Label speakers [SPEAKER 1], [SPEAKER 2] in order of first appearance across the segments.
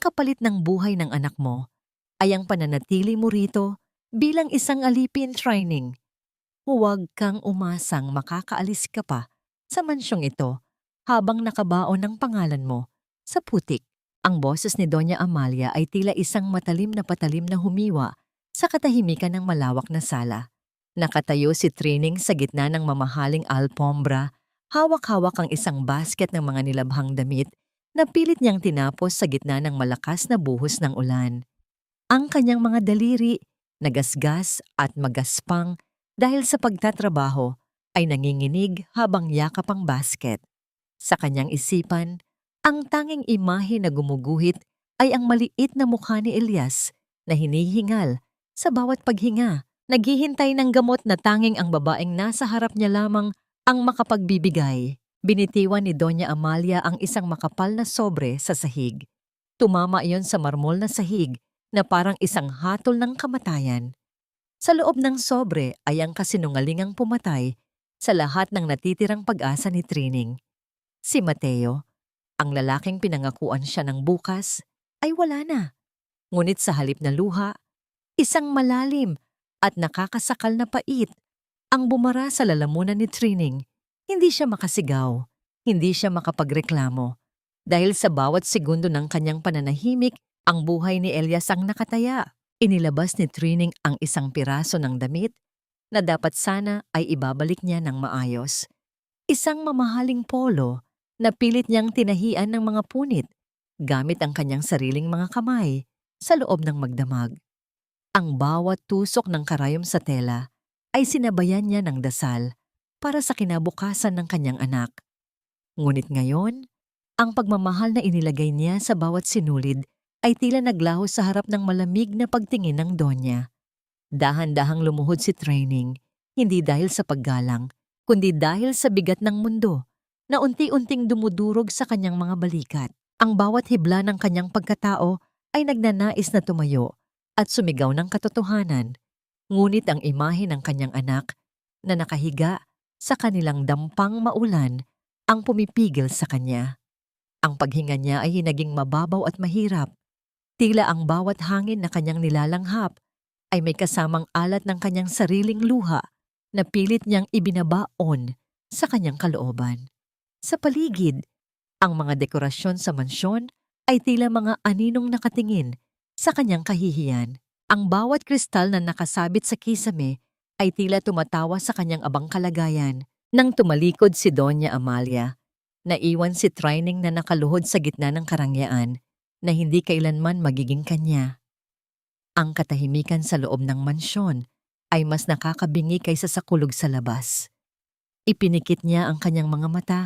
[SPEAKER 1] kapalit ng buhay ng anak mo ay ang pananatili mo rito bilang isang alipin training. Huwag kang umasang makakaalis ka pa sa mansyong ito habang nakabaon ng pangalan mo sa putik. Ang boses ni Doña Amalia ay tila isang matalim na patalim na humiwa sa katahimikan ng malawak na sala. Nakatayo si Trining sa gitna ng mamahaling alpombra, hawak-hawak ang isang basket ng mga nilabhang damit na pilit niyang tinapos sa gitna ng malakas na buhos ng ulan. Ang kanyang mga daliri, nagasgas at magaspang dahil sa pagtatrabaho, ay nanginginig habang yakap ang basket. Sa kanyang isipan, ang tanging imahe na gumuguhit ay ang maliit na mukha ni Elias na hinihingal sa bawat paghinga, naghihintay ng gamot na tanging ang babaeng nasa harap niya lamang ang makapagbibigay. Binitiwan ni Doña Amalia ang isang makapal na sobre sa sahig. Tumama iyon sa marmol na sahig na parang isang hatol ng kamatayan. Sa loob ng sobre ay ang kasinungalingang pumatay sa lahat ng natitirang pag-asa ni Trining. Si Mateo, ang lalaking pinangakuan siya ng bukas, ay wala na. Ngunit sa halip na luha, isang malalim at nakakasakal na pait ang bumara sa lalamunan ni Trining. Hindi siya makasigaw, hindi siya makapagreklamo. Dahil sa bawat segundo ng kanyang pananahimik, ang buhay ni Elias ang nakataya. Inilabas ni Trining ang isang piraso ng damit na dapat sana ay ibabalik niya ng maayos. Isang mamahaling polo na pilit niyang tinahian ng mga punit gamit ang kanyang sariling mga kamay sa loob ng magdamag. Ang bawat tusok ng karayom sa tela ay sinabayan niya ng dasal para sa kinabukasan ng kanyang anak. Ngunit ngayon, ang pagmamahal na inilagay niya sa bawat sinulid ay tila naglaho sa harap ng malamig na pagtingin ng Donya. Dahan-dahang lumuhod si Trining, hindi dahil sa paggalang, kundi dahil sa bigat ng mundo na unti-unting dumudurog sa kanyang mga balikat. Ang bawat hibla ng kanyang pagkatao ay nagnanais na tumayo at sumigaw ng katotohanan. Ngunit ang imahe ng kanyang anak na nakahiga sa kanilang dampang maulan ang pumipigil sa kanya. Ang paghinga niya ay naging mababaw at mahirap. Tila ang bawat hangin na kanyang nilalanghap ay may kasamang alat ng kanyang sariling luha na pilit niyang ibinabaon sa kanyang kalooban. Sa paligid, ang mga dekorasyon sa mansyon ay tila mga aninong nakatingin sa kanyang kahihiyan. Ang bawat kristal na nakasabit sa kisame ay tila tumatawa sa kanyang abang kalagayan. Nang tumalikod si Doña Amalia, naiwan si Trining na nakaluhod sa gitna ng karangyaan na hindi kailanman magiging kanya. Ang katahimikan sa loob ng mansyon ay mas nakakabingi kaysa sa kulog sa labas. Ipinikit niya ang kanyang mga mata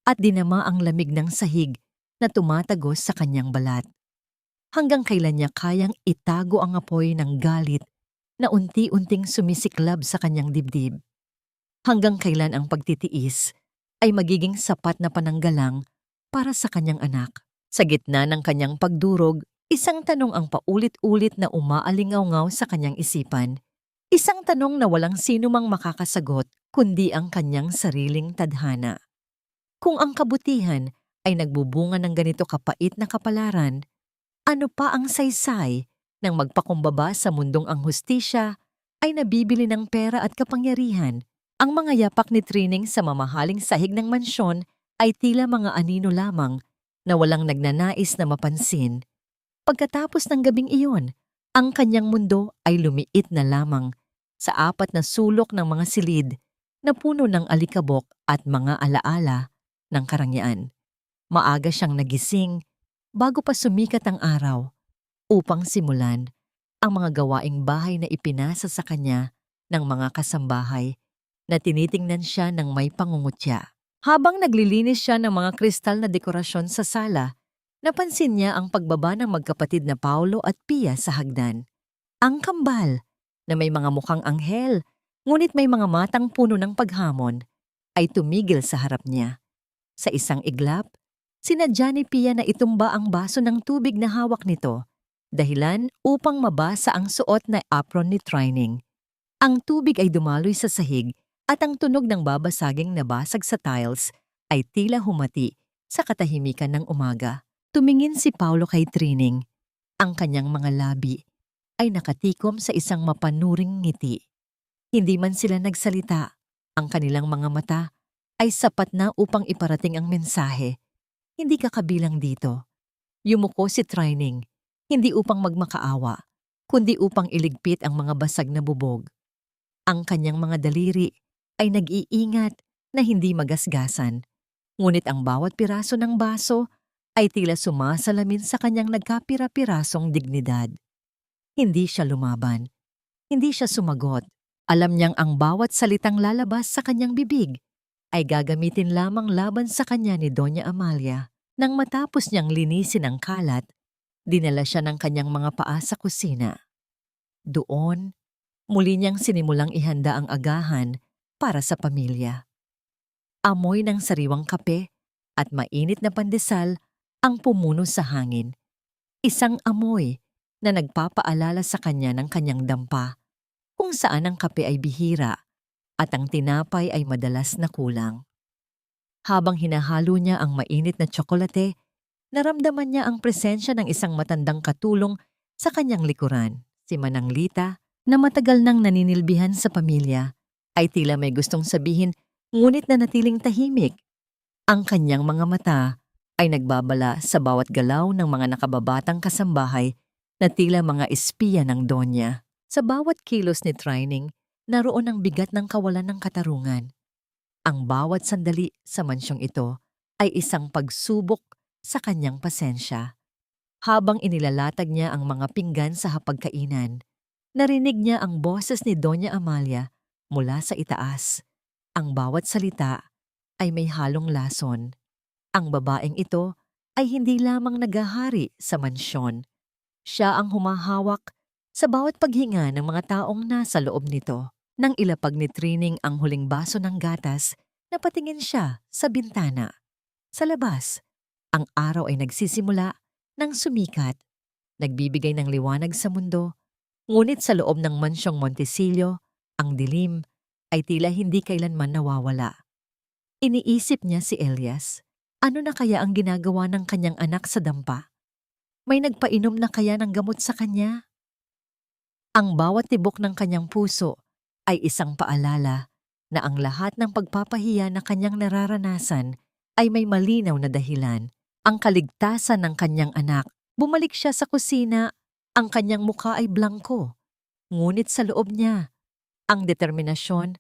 [SPEAKER 1] at dinama ang lamig ng sahig na tumatagos sa kanyang balat. Hanggang kailan niya kayang itago ang apoy ng galit na unti-unting sumisiklab sa kanyang dibdib? Hanggang kailan ang pagtitiis ay magiging sapat na pananggalang para sa kanyang anak? Sa gitna ng kanyang pagdurog, isang tanong ang paulit-ulit na umaalingaw-ngaw sa kanyang isipan. Isang tanong na walang sino mang makakasagot kundi ang kanyang sariling tadhana. Kung ang kabutihan ay nagbubunga ng ganito kapait na kapalaran, ano pa ang saysay ng magpakumbaba sa mundong ang hustisya ay nabibili ng pera at kapangyarihan? Ang mga yapak ni Trining sa mamahaling sahig ng mansyon ay tila mga anino lamang na walang nagnanais na mapansin. Pagkatapos ng gabing iyon, ang kanyang mundo ay lumiit na lamang sa apat na sulok ng mga silid na puno ng alikabok at mga alaala ng karangyaan. Maaga siyang nagising bago pa sumikat ang araw upang simulan ang mga gawaing bahay na ipinasa sa kanya ng mga kasambahay na tinitingnan siya ng may pangungutya. Habang naglilinis siya ng mga kristal na dekorasyon sa sala, napansin niya ang pagbaba ng magkapatid na Paulo at Pia sa hagdan. Ang kambal, na may mga mukhang anghel, ngunit may mga matang puno ng paghamon, ay tumigil sa harap niya. Sa isang iglap, sinadya ni Pia na itumba ang baso ng tubig na hawak nito, dahilan upang mabasa ang suot na apron ni Trining. Ang tubig ay dumaloy sa sahig at ang tunog ng babasaging nabasag sa tiles ay tila humati sa katahimikan ng umaga. Tumingin si Paolo kay Trining. Ang kanyang mga labi ay nakatikom sa isang mapanuring ngiti. Hindi man sila nagsalita, ang kanilang mga mata ay sapat na upang iparating ang mensahe. Hindi ka kabilang dito. Yumuko si Trining, hindi upang magmakaawa, kundi upang iligpit ang mga basag na bubog. Ang kanyang mga daliri ay nag-iingat na hindi magasgasan, ngunit ang bawat piraso ng baso ay tila sumasalamin sa kanyang nagkapira-pirasong dignidad. Hindi siya lumaban, hindi siya sumagot. Alam niyang ang bawat salitang lalabas sa kanyang bibig ay gagamitin lamang laban sa kanya ni Doña Amalia. Nang matapos niyang linisin ang kalat, dinala siya ng kanyang mga paa sa kusina. Doon, muli niyang sinimulang ihanda ang agahan para sa pamilya. Amoy ng sariwang kape at mainit na pandesal ang pumuno sa hangin. Isang amoy na nagpapaalala sa kanya ng kanyang dampa, kung saan ang kape ay bihira at ang tinapay ay madalas na kulang. Habang hinahalo niya ang mainit na tsokolate, naramdaman niya ang presensya ng isang matandang katulong sa kanyang likuran. Si Manang Lita, na matagal nang naninilbihan sa pamilya, ay tila may gustong sabihin ngunit nanatiling tahimik. Ang kanyang mga mata ay nagbabala sa bawat galaw ng mga nakababatang kasambahay na tila mga espiya ng Donya. Sa bawat kilos ni Trining, naroon ang bigat ng kawalan ng katarungan. Ang bawat sandali sa mansyong ito ay isang pagsubok sa kanyang pasensya. Habang inilalatag niya ang mga pinggan sa hapagkainan, narinig niya ang boses ni Doña Amalia mula sa itaas. Ang bawat salita ay may halong lason. Ang babaeng ito ay hindi lamang nagahari sa mansyon. Siya ang humahawak sa bawat paghinga ng mga taong nasa loob nito. Nang ilapag ni Trining ang huling baso ng gatas, napatingin siya sa bintana. Sa labas, ang araw ay nagsisimula ng sumikat, nagbibigay ng liwanag sa mundo, ngunit sa loob ng mansyong Montesillo, ang dilim ay tila hindi kailanman nawawala. Iniisip niya si Elias. Ano na kaya ang ginagawa ng kanyang anak sa dampa? May nagpainom na kaya ng gamot sa kanya? Ang bawat tibok ng kanyang puso ay isang paalala na ang lahat ng pagpapahiya na kanyang nararanasan ay may malinaw na dahilan. Ang kaligtasan ng kanyang anak. Bumalik siya sa kusina, ang kanyang mukha ay blangko. Ngunit sa loob niya, ang determinasyon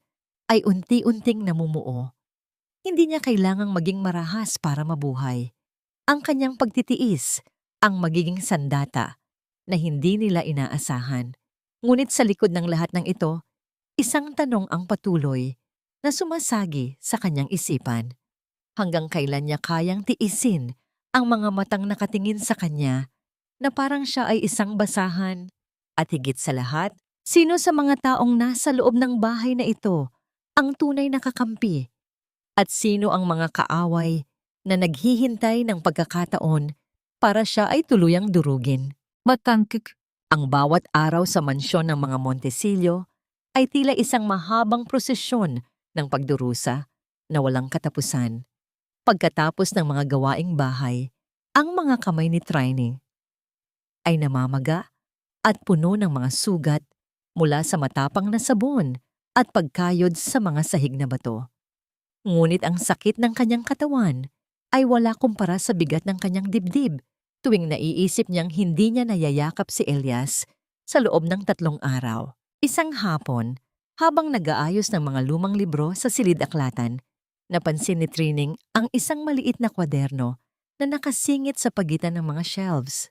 [SPEAKER 1] ay unti-unting namumuo. Hindi niya kailangang maging marahas para mabuhay. Ang kanyang pagtitiis ang magiging sandata na hindi nila inaasahan. Ngunit sa likod ng lahat ng ito, isang tanong ang patuloy na sumasagi sa kanyang isipan. Hanggang kailan niya kayang tiisin ang mga matang nakatingin sa kanya na parang siya ay isang basahan? At higit sa lahat, sino sa mga taong nasa loob ng bahay na ito ang tunay na kakampi? At sino ang mga kaaway na naghihintay ng pagkakataon para siya ay tuluyang durugin? Matangkik. Ang bawat araw sa mansyon ng mga Montesillo ay tila isang mahabang prosesyon ng pagdurusa na walang katapusan. Pagkatapos ng mga gawaing bahay, ang mga kamay ni Trining ay namamaga at puno ng mga sugat mula sa matapang na sabon at pagkayod sa mga sahig na bato. Ngunit ang sakit ng kanyang katawan ay wala kumpara sa bigat ng kanyang dibdib tuwing naiisip niyang hindi niya nayayakap si Elias sa loob ng 3 araw. Isang hapon, habang nag-aayos ng mga lumang libro sa silid-aklatan, napansin ni Trining ang isang maliit na kwaderno na nakasingit sa pagitan ng mga shelves.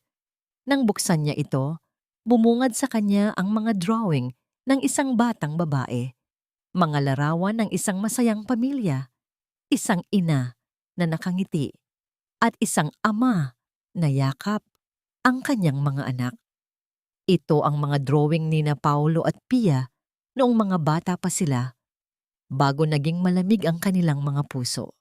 [SPEAKER 1] Nang buksan niya ito, bumungad sa kanya ang mga drawing ng isang batang babae, mga larawan ng isang masayang pamilya, isang ina na nakangiti, at isang ama na yakap ang kanyang mga anak. Ito ang mga drawing ni na Paulo at Pia noong mga bata pa sila, bago naging malamig ang kanilang mga puso.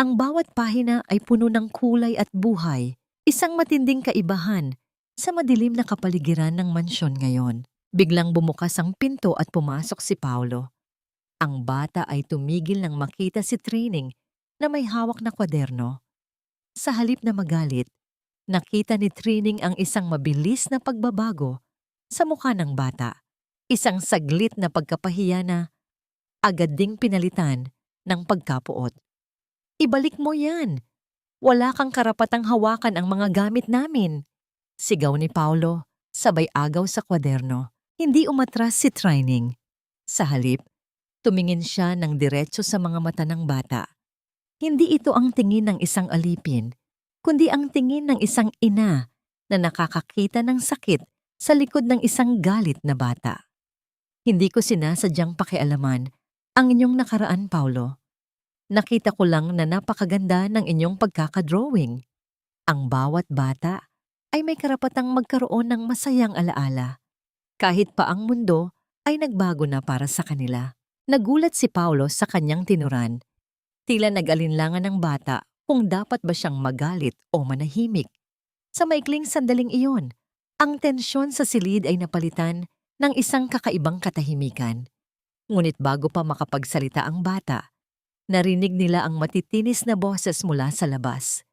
[SPEAKER 1] Ang bawat pahina ay puno ng kulay at buhay, isang matinding kaibahan sa madilim na kapaligiran ng mansyon ngayon. Biglang bumukas ang pinto at pumasok si Paulo. Ang bata ay tumigil nang makita si Trining na may hawak na kwaderno. Sa halip na magalit, Nakita ni Trining ang isang mabilis na pagbabago sa mukha ng bata. Isang saglit na pagkapahiya na agad ding pinalitan ng pagkapuot. "Ibalik mo yan! Wala kang karapatang hawakan ang mga gamit namin!" Sigaw ni Paulo, sabay agaw sa kwaderno. Hindi umatras si Trining. Sa halip, tumingin siya ng diretso sa mga mata ng bata. Hindi ito ang tingin ng isang alipin, kundi ang tingin ng isang ina na nakakakita ng sakit sa likod ng isang galit na bata. "Hindi ko sinasadyang pakialaman ang inyong nakaraan, Paulo. Nakita ko lang na napakaganda ng inyong pagkakadrawing. Ang bawat bata ay may karapatang magkaroon ng masayang alaala, kahit pa ang mundo ay nagbago na para sa kanila." Nagulat si Paulo sa kanyang tinuran. Tila nag-alinlangan ng bata kung dapat ba siyang magalit o manahimik. Sa maikling sandaling iyon, ang tensyon sa silid ay napalitan ng isang kakaibang katahimikan. Ngunit bago pa makapagsalita ang bata, narinig nila ang matitinis na boses mula sa labas.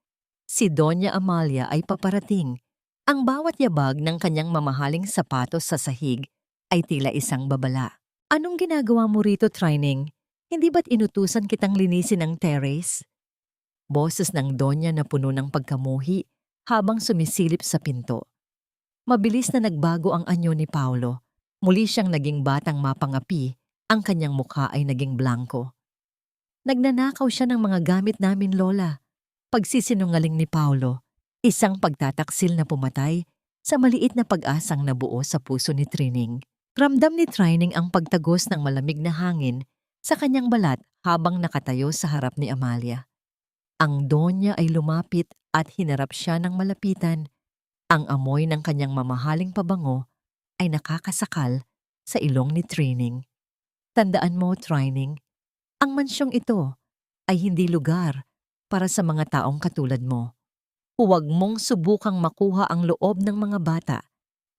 [SPEAKER 1] Si Doña Amalia ay paparating. Ang bawat yabag ng kanyang mamahaling sapatos sa sahig ay tila isang babala. "Anong ginagawa mo rito, Trining? Hindi ba't inutusan kitang linisin ang terrace?" Boses ng Donya na puno ng pagkamuhi habang sumisilip sa pinto. Mabilis na nagbago ang anyo ni Paulo. Muli siyang naging batang mapangapi, ang kanyang mukha ay naging blanko. "Nagnanakaw siya ng mga gamit namin, Lola." Pagsisinungaling ni Paulo, isang pagtataksil na pumatay sa maliit na pag-asang nabuo sa puso ni Trining. Ramdam ni Trining ang pagtagos ng malamig na hangin sa kanyang balat habang nakatayo sa harap ni Amalia. Ang Donya ay lumapit at hinarap siya ng malapitan. Ang amoy ng kanyang mamahaling pabango ay nakakasakal sa ilong ni Trining. "Tandaan mo, Trining, ang mansyong ito ay hindi lugar para sa mga taong katulad mo. Huwag mong subukang makuha ang loob ng mga bata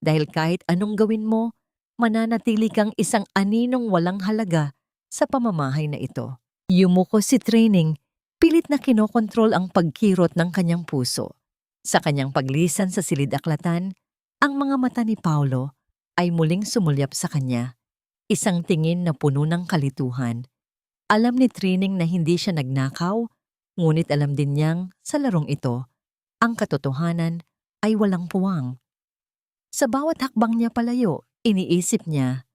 [SPEAKER 1] dahil kahit anong gawin mo, mananatili kang isang aninong walang halaga sa pamamahay na ito." Yumuko si Trining, pilit na kinokontrol ang pagkirot ng kanyang puso. Sa kanyang paglisan sa silid-aklatan, ang mga mata ni Paulo ay muling sumulyap sa kanya. Isang tingin na puno ng kalituhan. Alam ni Trining na hindi siya nagnakaw, ngunit alam din niyang sa larong ito, ang katotohanan ay walang puwang. Sa bawat hakbang niya palayo, iniisip niya,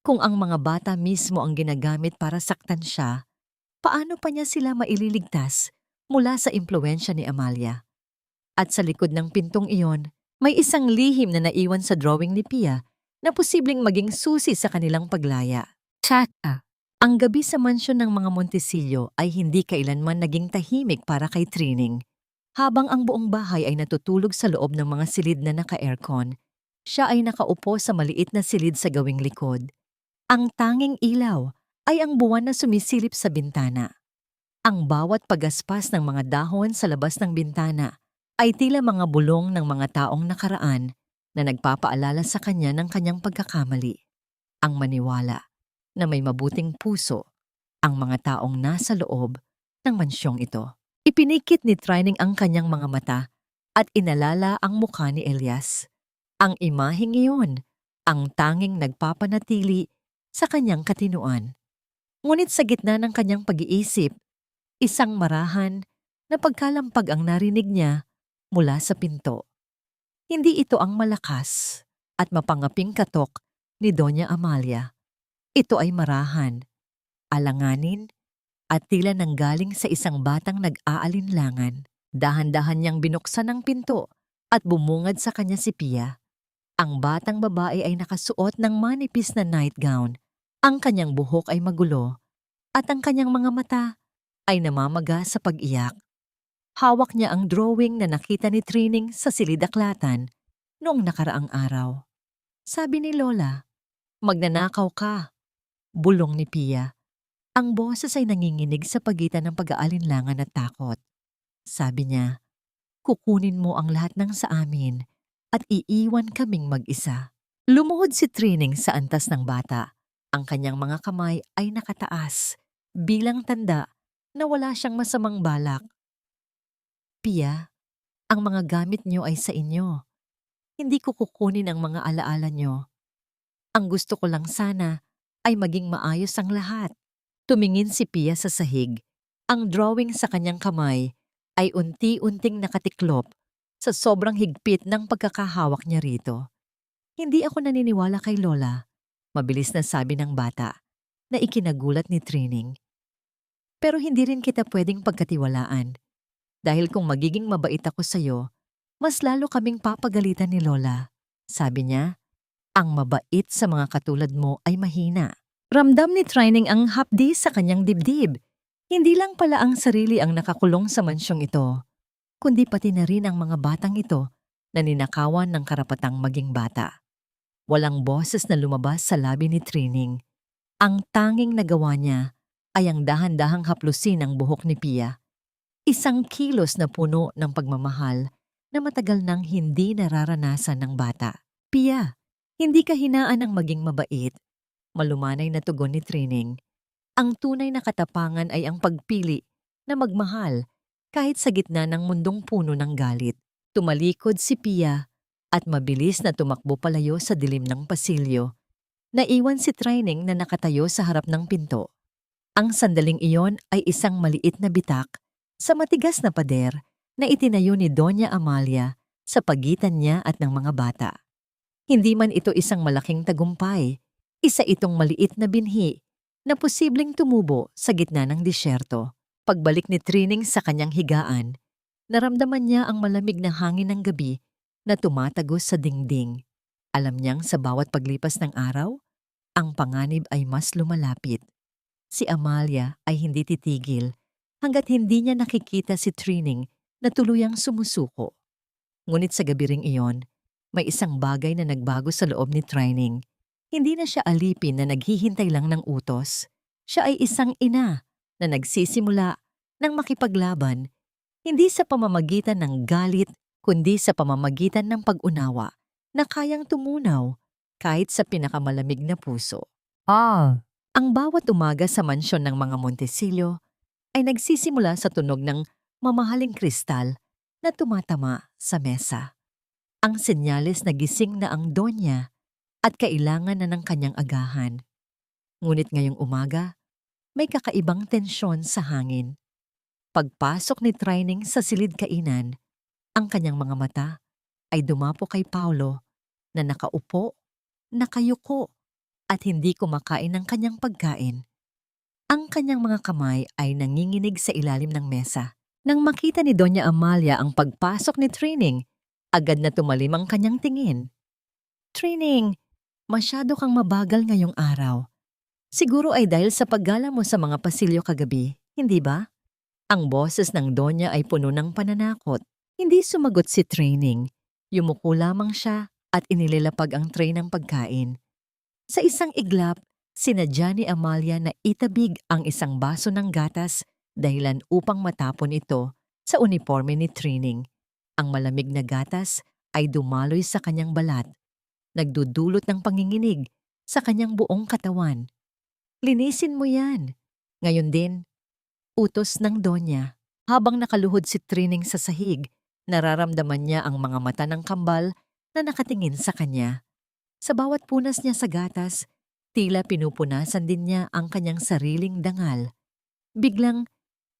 [SPEAKER 1] kung ang mga bata mismo ang ginagamit para saktan siya, paano pa niya sila maililigtas mula sa impluwensya ni Amalia? At sa likod ng pintong iyon, may isang lihim na naiwan sa drawing ni Pia na posibleng maging susi sa kanilang paglaya. Tata. Ang gabi sa mansyon ng mga Montesillo ay hindi kailanman naging tahimik para kay Trining. Habang ang buong bahay ay natutulog sa loob ng mga silid na naka-aircon, siya ay nakaupo sa maliit na silid sa gawing likod. Ang tanging ilaw ay ang buwan na sumisilip sa bintana. Ang bawat pagaspas ng mga dahon sa labas ng bintana ay tila mga bulong ng mga taong nakaraan na nagpapaalala sa kanya ng kanyang pagkakamali. Ang maniwala na may mabuting puso ang mga taong nasa loob ng mansyong ito. Ipinikit ni Trining ang kanyang mga mata at inalala ang mukha ni Elias. Ang imaheng iyon, ang tanging nagpapanatili sa kanyang katinuan. Ngunit sa gitna ng kanyang pag-iisip, isang marahan na pagkalampag ang narinig niya mula sa pinto. Hindi ito ang malakas at mapangaping katok ni Doña Amalia. Ito ay marahan, alanganin, at tila nanggaling sa isang batang nag-aalinlangan. Dahan-dahan niyang binuksan ang pinto at bumungad sa kanya si Pia. Ang batang babae ay nakasuot ng manipis na nightgown. Ang kanyang buhok ay magulo at ang kanyang mga mata ay namamaga sa pag-iyak. Hawak niya ang drawing na nakita ni Trining sa silid-aklatan noong nakaraang araw. Sabi ni Lola, "Magnanakaw ka," bulong ni Pia. Ang boses ay nanginginig sa pagitan ng pag-aalinlangan at takot. Sabi niya, "Kukunin mo ang lahat ng sa amin at iiwan kaming mag-isa." Lumuhod si Trining sa antas ng bata. Ang kanyang mga kamay ay nakataas, bilang tanda na wala siyang masamang balak. "Pia, Ang mga gamit niyo ay sa inyo. Hindi ko kukunin ang mga alaala niyo. Ang gusto ko lang sana ay maging maayos ang lahat. Tumingin si Pia sa sahig. Ang drawing sa kanyang kamay ay unti-unting nakatiklop sa sobrang higpit ng pagkakahawak niya rito. Hindi ako naniniwala kay Lola, mabilis na sabi ng bata na ikinagulat ni Trining. Pero hindi rin kita pwedeng pagkatiwalaan dahil kung magiging mabait ako sa'yo, mas lalo kaming papagalitan ni Lola. Sabi niya, ang mabait sa mga katulad mo ay mahina. Ramdam ni Trining ang hapdi sa kanyang dibdib. Hindi lang pala ang sarili ang nakakulong sa mansyong ito, kundi pati na rin ang mga batang ito na ninakawan ng karapatang maging bata. Walang boses na lumabas sa labi ni Trining. Ang tanging nagawa niya ay ang dahan-dahang haplusin ang buhok ni Pia. Isang kilos na puno ng pagmamahal na matagal nang hindi nararanasan ng bata. Pia, hindi ka hinaan ang maging mabait. Malumanay na tugon ni Trining. Ang tunay na katapangan ay ang pagpili na magmahal kahit sa gitna ng mundong puno ng galit. Tumalikod si Pia at mabilis na tumakbo palayo sa dilim ng pasilyo. Naiwan si Trining na nakatayo sa harap ng pinto. Ang sandaling iyon ay isang maliit na bitak sa matigas na pader na itinayo ni Doña Amalia sa pagitan niya at ng mga bata. Hindi man ito isang malaking tagumpay, isa itong maliit na binhi na posibleng tumubo sa gitna ng disyerto. Pagbalik ni Trining sa kanyang higaan, naramdaman niya ang malamig na hangin ng gabi na tumatagos sa dingding. Alam niyang sa bawat paglipas ng araw, ang panganib ay mas lumalapit. Si Amalia ay hindi titigil hanggat hindi niya nakikita si Trining na tuluyang sumusuko. Ngunit sa gabi ring iyon, may isang bagay na nagbago sa loob ni Trining. Hindi na siya alipin na naghihintay lang ng utos. Siya ay isang ina na nagsisimula ng makipaglaban, hindi sa pamamagitan ng galit, kundi sa pamamagitan ng pag-unawa na kayang tumunaw kahit sa pinakamalamig na puso. Ang bawat umaga sa mansyon ng mga Montesillo ay nagsisimula sa tunog ng mamahaling kristal na tumatama sa mesa. Ang senyales na gising na ang donya at kailangan na ng kanyang agahan. Ngunit ngayong umaga, may kakaibang tensyon sa hangin. Pagpasok ni Trining sa silid kainan, ang kanyang mga mata ay dumapo kay Paulo na nakaupo, nakayuko at hindi kumakain ng kanyang pagkain. Ang kanyang mga kamay ay nanginginig sa ilalim ng mesa. Nang makita ni Doña Amalia ang pagpasok ni Trining, agad na tumalim ang kanyang tingin. Trining, masyado kang mabagal ngayong araw. Siguro ay dahil sa paggala mo sa mga pasilyo kagabi, hindi ba? Ang boses ng Donya ay puno ng pananakot. Hindi sumagot si Trining. Yumuko lamang siya at inililapag ang tray ng pagkain. Sa isang iglap, sinadya ni Amalia na itabig ang isang baso ng gatas dahilan upang matapon ito sa uniforme ni Trining. Ang malamig na gatas ay dumaloy sa kanyang balat, nagdudulot ng panginginig sa kanyang buong katawan. Linisin mo yan. Ngayon din, utos ng Donya. Habang nakaluhod si Trining sa sahig, nararamdaman niya ang mga mata ng kambal na nakatingin sa kanya. Sa bawat punas niya sa gatas, tila pinupunasan din niya ang kanyang sariling dangal. Biglang,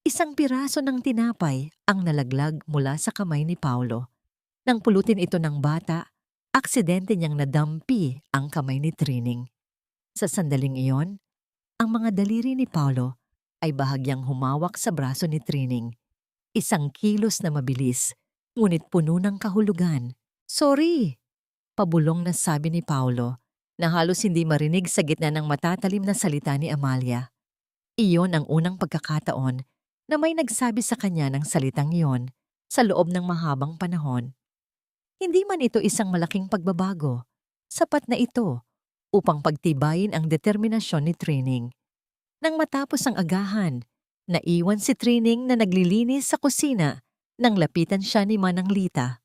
[SPEAKER 1] isang piraso ng tinapay ang nalaglag mula sa kamay ni Paulo. Nang pulutin ito ng bata, aksidente niyang nadampi ang kamay ni Trining. Sa sandaling iyon, ang mga daliri ni Paulo ay bahagyang humawak sa braso ni Trining. Isang kilos na mabilis, ngunit puno ng kahulugan. Sorry! Pabulong na sabi ni Paulo na halos hindi marinig sa gitna ng matatalim na salita ni Amalia. Iyon ang unang pagkakataon na may nagsabi sa kanya ng salitang iyon sa loob ng mahabang panahon. Hindi man ito isang malaking pagbabago, sapat na ito upang pagtibayin ang determinasyon ni Trining. Nang matapos ang agahan, naiwan si Trining na naglilinis sa kusina nang lapitan siya ni Manang Lita.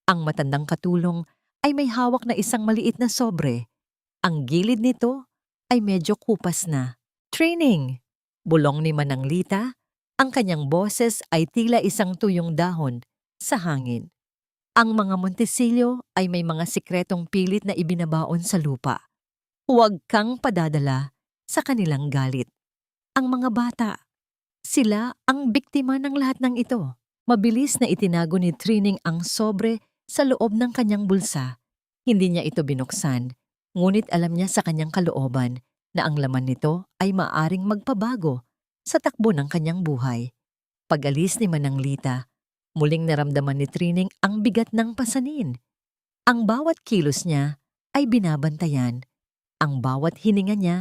[SPEAKER 1] Ang matandang katulong ay may hawak na isang maliit na sobre. Ang gilid nito ay medyo kupas na. Trining! Bulong ni Manang Lita, ang kanyang boses ay tila isang tuyong dahon sa hangin. Ang mga Montesillo ay may mga sikretong pilit na ibinabaon sa lupa. Huwag kang padadala sa kanilang galit. Ang mga bata, sila ang biktima ng lahat ng ito. Mabilis na itinago ni Trining ang sobre sa loob ng kanyang bulsa. Hindi niya ito binuksan, ngunit alam niya sa kanyang kalooban na ang laman nito ay maaring magpabago sa takbo ng kanyang buhay. Pag-alis ni Manang Lita, muling naramdaman ni Trining ang bigat ng pasanin. Ang bawat kilos niya ay binabantayan. Ang bawat hininga niya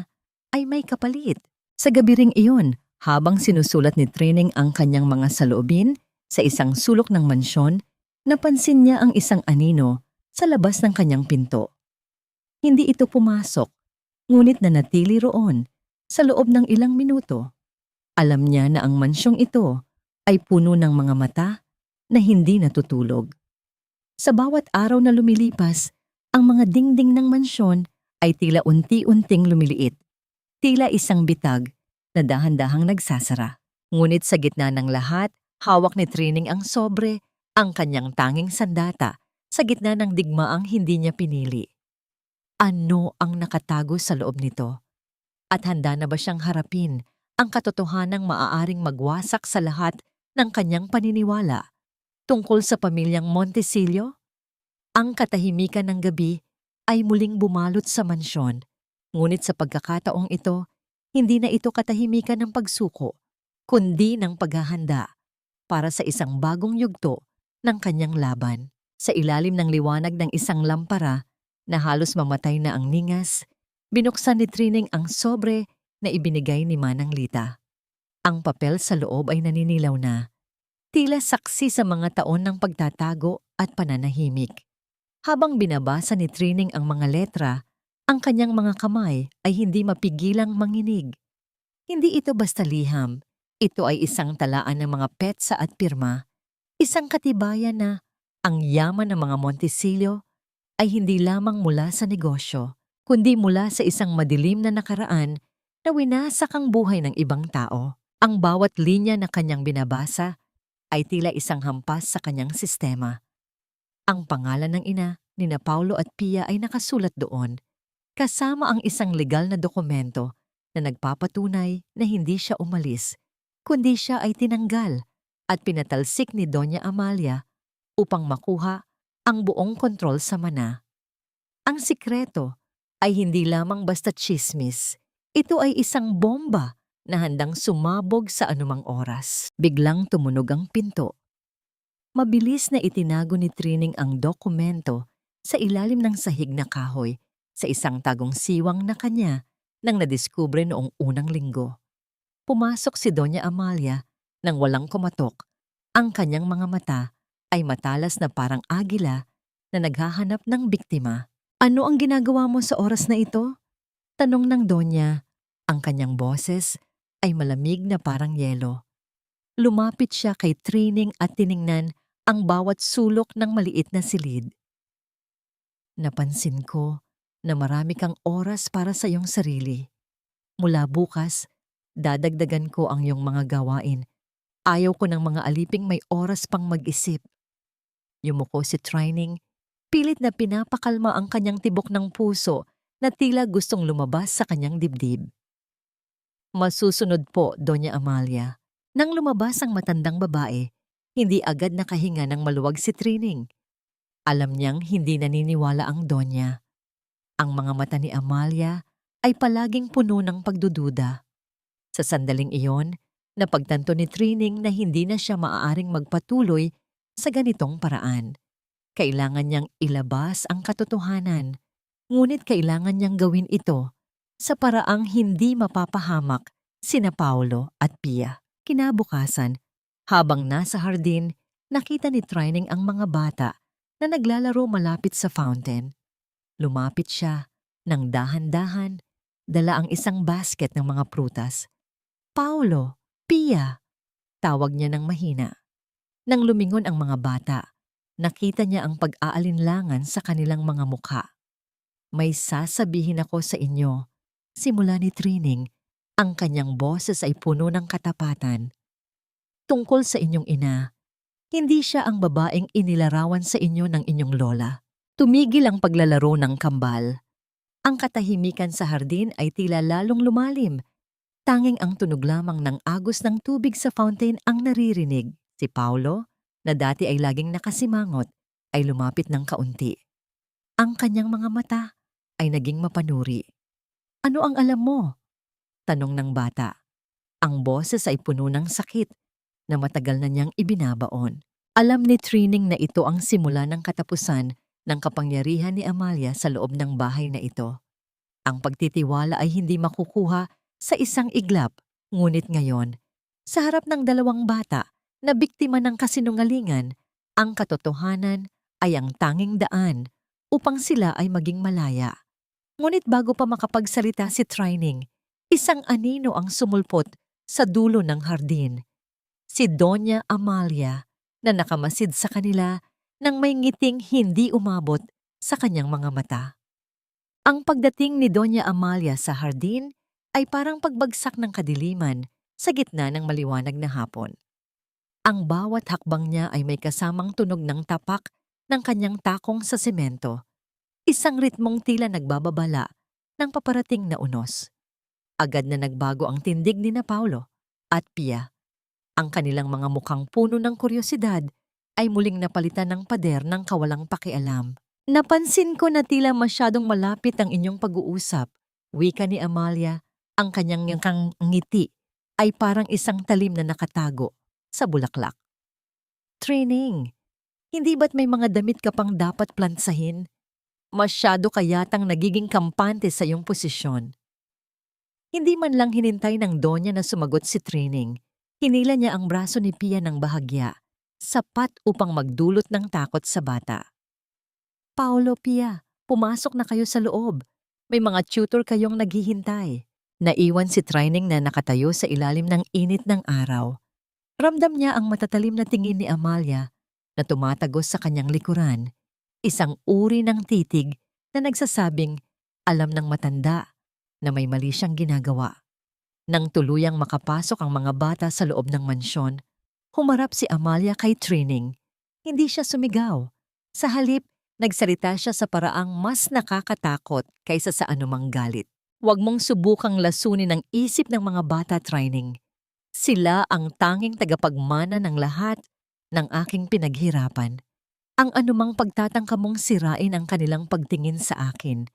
[SPEAKER 1] ay may kapalit. Sa gabi ring iyon, habang sinusulat ni Trining ang kanyang mga saloobin sa isang sulok ng mansyon, napansin niya ang isang anino sa labas ng kanyang pinto. Hindi ito pumasok, ngunit nanatili roon sa loob ng ilang minuto. Alam niya na ang mansyong ito ay puno ng mga mata na hindi natutulog. Sa bawat araw na lumilipas, ang mga dingding ng mansyon ay tila unti-unting lumiliit. Tila isang bitag na dahan-dahang nagsasara. Ngunit sa gitna ng lahat, hawak ni Trining ang sobre, ang kanyang tanging sandata, sa gitna ng digmaang hindi niya pinili. Ano ang nakatago sa loob nito? At handa na ba siyang harapin ang katotohanang maaaring magwasak sa lahat ng kanyang paniniwala tungkol sa pamilyang Montesillo? Ang katahimikan ng gabi ay muling bumalot sa mansyon, ngunit sa pagkakataong ito, hindi na ito katahimikan ng pagsuko, kundi ng paghahanda para sa isang bagong yugto ng kanyang laban. Sa ilalim ng liwanag ng isang lampara na halos mamatay na ang ningas, binuksan ni Trining ang sobre na ibinigay ni Manang Lita. Ang papel sa loob ay naninilaw na, tila saksi sa mga taon ng pagtatago at pananahimik. Habang binabasa ni Trining ang mga letra, ang kanyang mga kamay ay hindi mapigilang manginig. Hindi ito basta liham, ito ay isang talaan ng mga petsa at pirma, isang katibayan na ang yaman ng mga Montesillo ay hindi lamang mula sa negosyo, kundi mula sa isang madilim na nakaraan na winasak ang buhay ng ibang tao. Ang bawat linya na kanyang binabasa ay tila isang hampas sa kanyang sistema. Ang pangalan ng ina, nina Paulo at Pia ay nakasulat doon, kasama ang isang legal na dokumento na nagpapatunay na hindi siya umalis, kundi siya ay tinanggal at pinatalsik ni Doña Amalia upang makuha ang buong kontrol sa mana. Ang sikreto ay hindi lamang basta tsismis. Ito ay isang bomba na handang sumabog sa anumang oras. Biglang tumunog ang pinto. Mabilis na itinago ni Trining ang dokumento sa ilalim ng sahig na kahoy sa isang tagong siwang na kanya nang nadiskubre noong unang linggo. Pumasok si Doña Amalia nang walang kumatok. Ang kanyang mga mata ay matalas na parang agila na naghahanap ng biktima. Ano ang ginagawa mo sa oras na ito? Tanong ng Donya. Ang kanyang boses ay malamig na parang yelo. Lumapit siya kay Trining at tiningnan ang bawat sulok ng maliit na silid. Napansin ko na marami kang oras para sa iyong sarili. Mula bukas, dadagdagan ko ang iyong mga gawain. Ayaw ko ng mga aliping may oras pang mag-isip. Yumuko si Trining, pilit na pinapakalma ang kanyang tibok ng puso na tila gustong lumabas sa kanyang dibdib. Masusunod po, Doña Amalia. Nang lumabas ang matandang babae, hindi agad nakahinga ng maluwag si Trining. Alam niyang hindi naniniwala ang Donya. Ang mga mata ni Amalia ay palaging puno ng pagdududa. Sa sandaling iyon, napagtanto ni Trining na hindi na siya maaaring magpatuloy sa ganitong paraan. Kailangan niyang ilabas ang katotohanan, ngunit kailangan niyang gawin ito sa paraang hindi mapapahamak sina Paulo at Pia. Kinabukasan, habang nasa hardin, nakita ni Trining ang mga bata na naglalaro malapit sa fountain. Lumapit siya nang dahan-dahan, dala ang isang basket ng mga prutas. Paulo, Pia, tawag niya ng mahina. Nang lumingon ang mga bata, nakita niya ang pag-aalinlangan sa kanilang mga mukha. May sasabihin ako sa inyo, simula ni Trining, ang kanyang boses ay puno ng katapatan. Tungkol sa inyong ina, Hindi siya ang babaeng inilarawan sa inyo ng inyong lola. Tumigil ang paglalaro ng kambal. Ang katahimikan sa hardin ay tila lalong lumalim. Tanging ang tunog lamang ng agos ng tubig sa fountain ang naririnig. Si Paulo, na dati ay laging nakasimangot, ay lumapit ng kaunti. Ang kanyang mga mata ay naging mapanuri. "Ano ang alam mo?" tanong ng bata. Ang boses ay puno ng sakit na matagal na niyang ibinabaon. Alam ni Trining na ito ang simula ng katapusan ng kapangyarihan ni Amalia sa loob ng bahay na ito. Ang pagtitiwala ay hindi makukuha sa isang iglap, ngunit ngayon, sa harap ng dalawang bata na biktima ng kasinungalingan, ang katotohanan ay ang tanging daan upang sila ay maging malaya. Ngunit bago pa makapagsalita si Trining, isang anino ang sumulpot sa dulo ng hardin. Si Doña Amalia na nakamasid sa kanila nang may ngiting hindi umabot sa kanyang mga mata. Ang pagdating ni Doña Amalia sa hardin ay parang pagbagsak ng kadiliman sa gitna ng maliwanag na hapon. Ang bawat hakbang niya ay may kasamang tunog ng tapak ng kanyang takong sa semento. Isang ritmong tila nagbababala ng paparating na unos. Agad na nagbago ang tindig ni na Paulo at Pia. Ang kanilang mga mukhang puno ng kuryosidad ay muling napalitan ng pader ng kawalang pakialam. "Napansin ko na tila masyadong malapit ang inyong pag-uusap," wika ni Amalia. Ang kanyang ngiti ay parang isang talim na nakatago sa bulaklak. "Training, hindi ba't may mga damit ka pang dapat plansahin? Masyado ka yatang nagiging kampante sa iyong posisyon." Hindi man lang hinintay ng Donya na sumagot si Training. Hinila niya ang braso ni Pia ng bahagya, sapat upang magdulot ng takot sa bata. "Paulo, Pia, pumasok na kayo sa loob. May mga tutor kayong naghihintay." Naiwan si Trining na nakatayo sa ilalim ng init ng araw. Ramdam niya ang matatalim na tingin ni Amalia na tumatagos sa kanyang likuran. Isang uri ng titig na nagsasabing alam ng matanda na may mali siyang ginagawa. Nang tuluyang makapasok ang mga bata sa loob ng mansyon, humarap si Amalia kay Trining. Hindi siya sumigaw. Sa halip, nagsalita siya sa paraang mas nakakatakot kaysa sa anumang galit. "Huwag mong subukang lasunin ang isip ng mga bata, Trining. Sila ang tanging tagapagmana ng lahat ng aking pinaghirapan. Ang anumang pagtatangka mong sirain ang kanilang pagtingin sa akin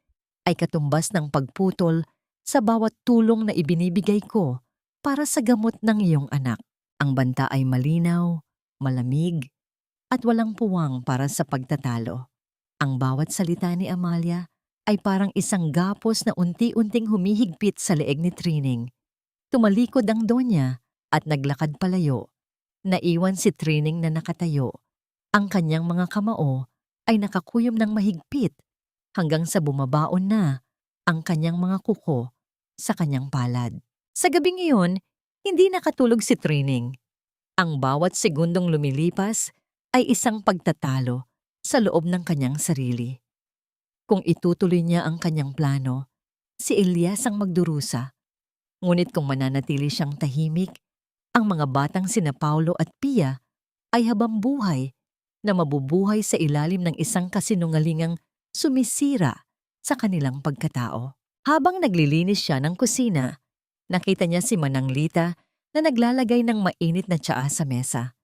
[SPEAKER 1] ay katumbas ng pagputol sa bawat tulong na ibinibigay ko para sa gamot ng iyong anak. Ang banta ay malinaw, malamig, at walang puwang para sa pagtatalo." Ang bawat salita ni Amalia ay parang isang gapos na unti-unting humihigpit sa leeg ni Trining. Tumalikod ang Donya at naglakad palayo. Naiwan si Trining na nakatayo. Ang kanyang mga kamao ay nakakuyom ng mahigpit hanggang sa bumabaon na ang kanyang mga kuko sa kanyang palad. Sa gabing iyon, hindi nakatulog si Trining. Ang bawat segundong lumilipas ay isang pagtatalo sa loob ng kanyang sarili. Kung itutuloy niya ang kanyang plano, si Elias ang magdurusa. Ngunit kung mananatili siyang tahimik, ang mga batang sina Paulo at Pia ay habambuhay na mabubuhay sa ilalim ng isang kasinungalingang sumisira sa kanilang pagkatao. Habang naglilinis siya ng kusina, nakita niya si Manang Lita na naglalagay ng mainit na tsaa sa mesa.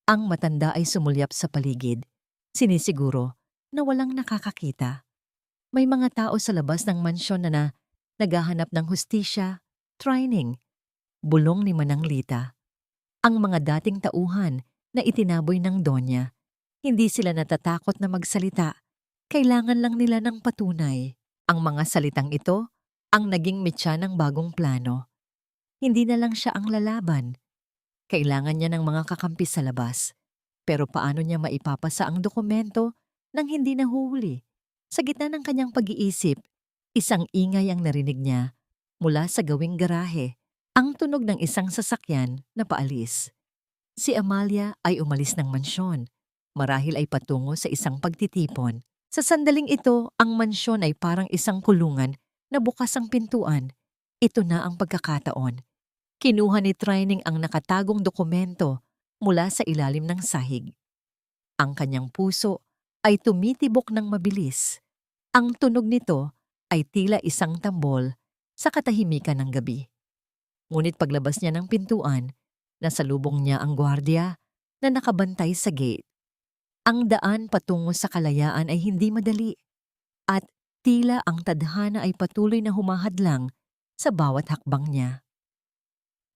[SPEAKER 1] Ang matanda ay sumulyap sa paligid, sinisiguro na walang nakakakita. May mga tao sa labas ng mansyon na naghahanap ng hustisya, Trining, bulong ni Manang Lita. Ang mga dating tauhan na itinaboy ng Donya, hindi sila natatakot na magsalita. Kailangan lang nila ng patunay. Ang mga salitang ito ang naging mitya ng bagong plano. Hindi na lang siya ang lalaban. Kailangan niya ng mga kakampi sa labas. Pero paano niya maipapasa ang dokumento nang hindi nahuhuli? Sa gitna ng kanyang pag-iisip, isang ingay ang narinig niya mula sa gawing garahe, ang tunog ng isang sasakyan na paalis. Si Amalia ay umalis ng mansyon. Marahil ay patungo sa isang pagtitipon. Sa sandaling ito, ang mansyon ay parang isang kulungan na bukas ang pintuan. Ito na ang pagkakataon. Kinuha ni Trining ang nakatagong dokumento mula sa ilalim ng sahig. Ang kanyang puso ay tumitibok ng mabilis. Ang tunog nito ay tila isang tambol sa katahimikan ng gabi. Ngunit paglabas niya ng pintuan, nasalubong niya ang gwardiya na nakabantay sa gate. Ang daan patungo sa kalayaan ay hindi madali at tila ang tadhana ay patuloy na humahadlang sa bawat hakbang niya.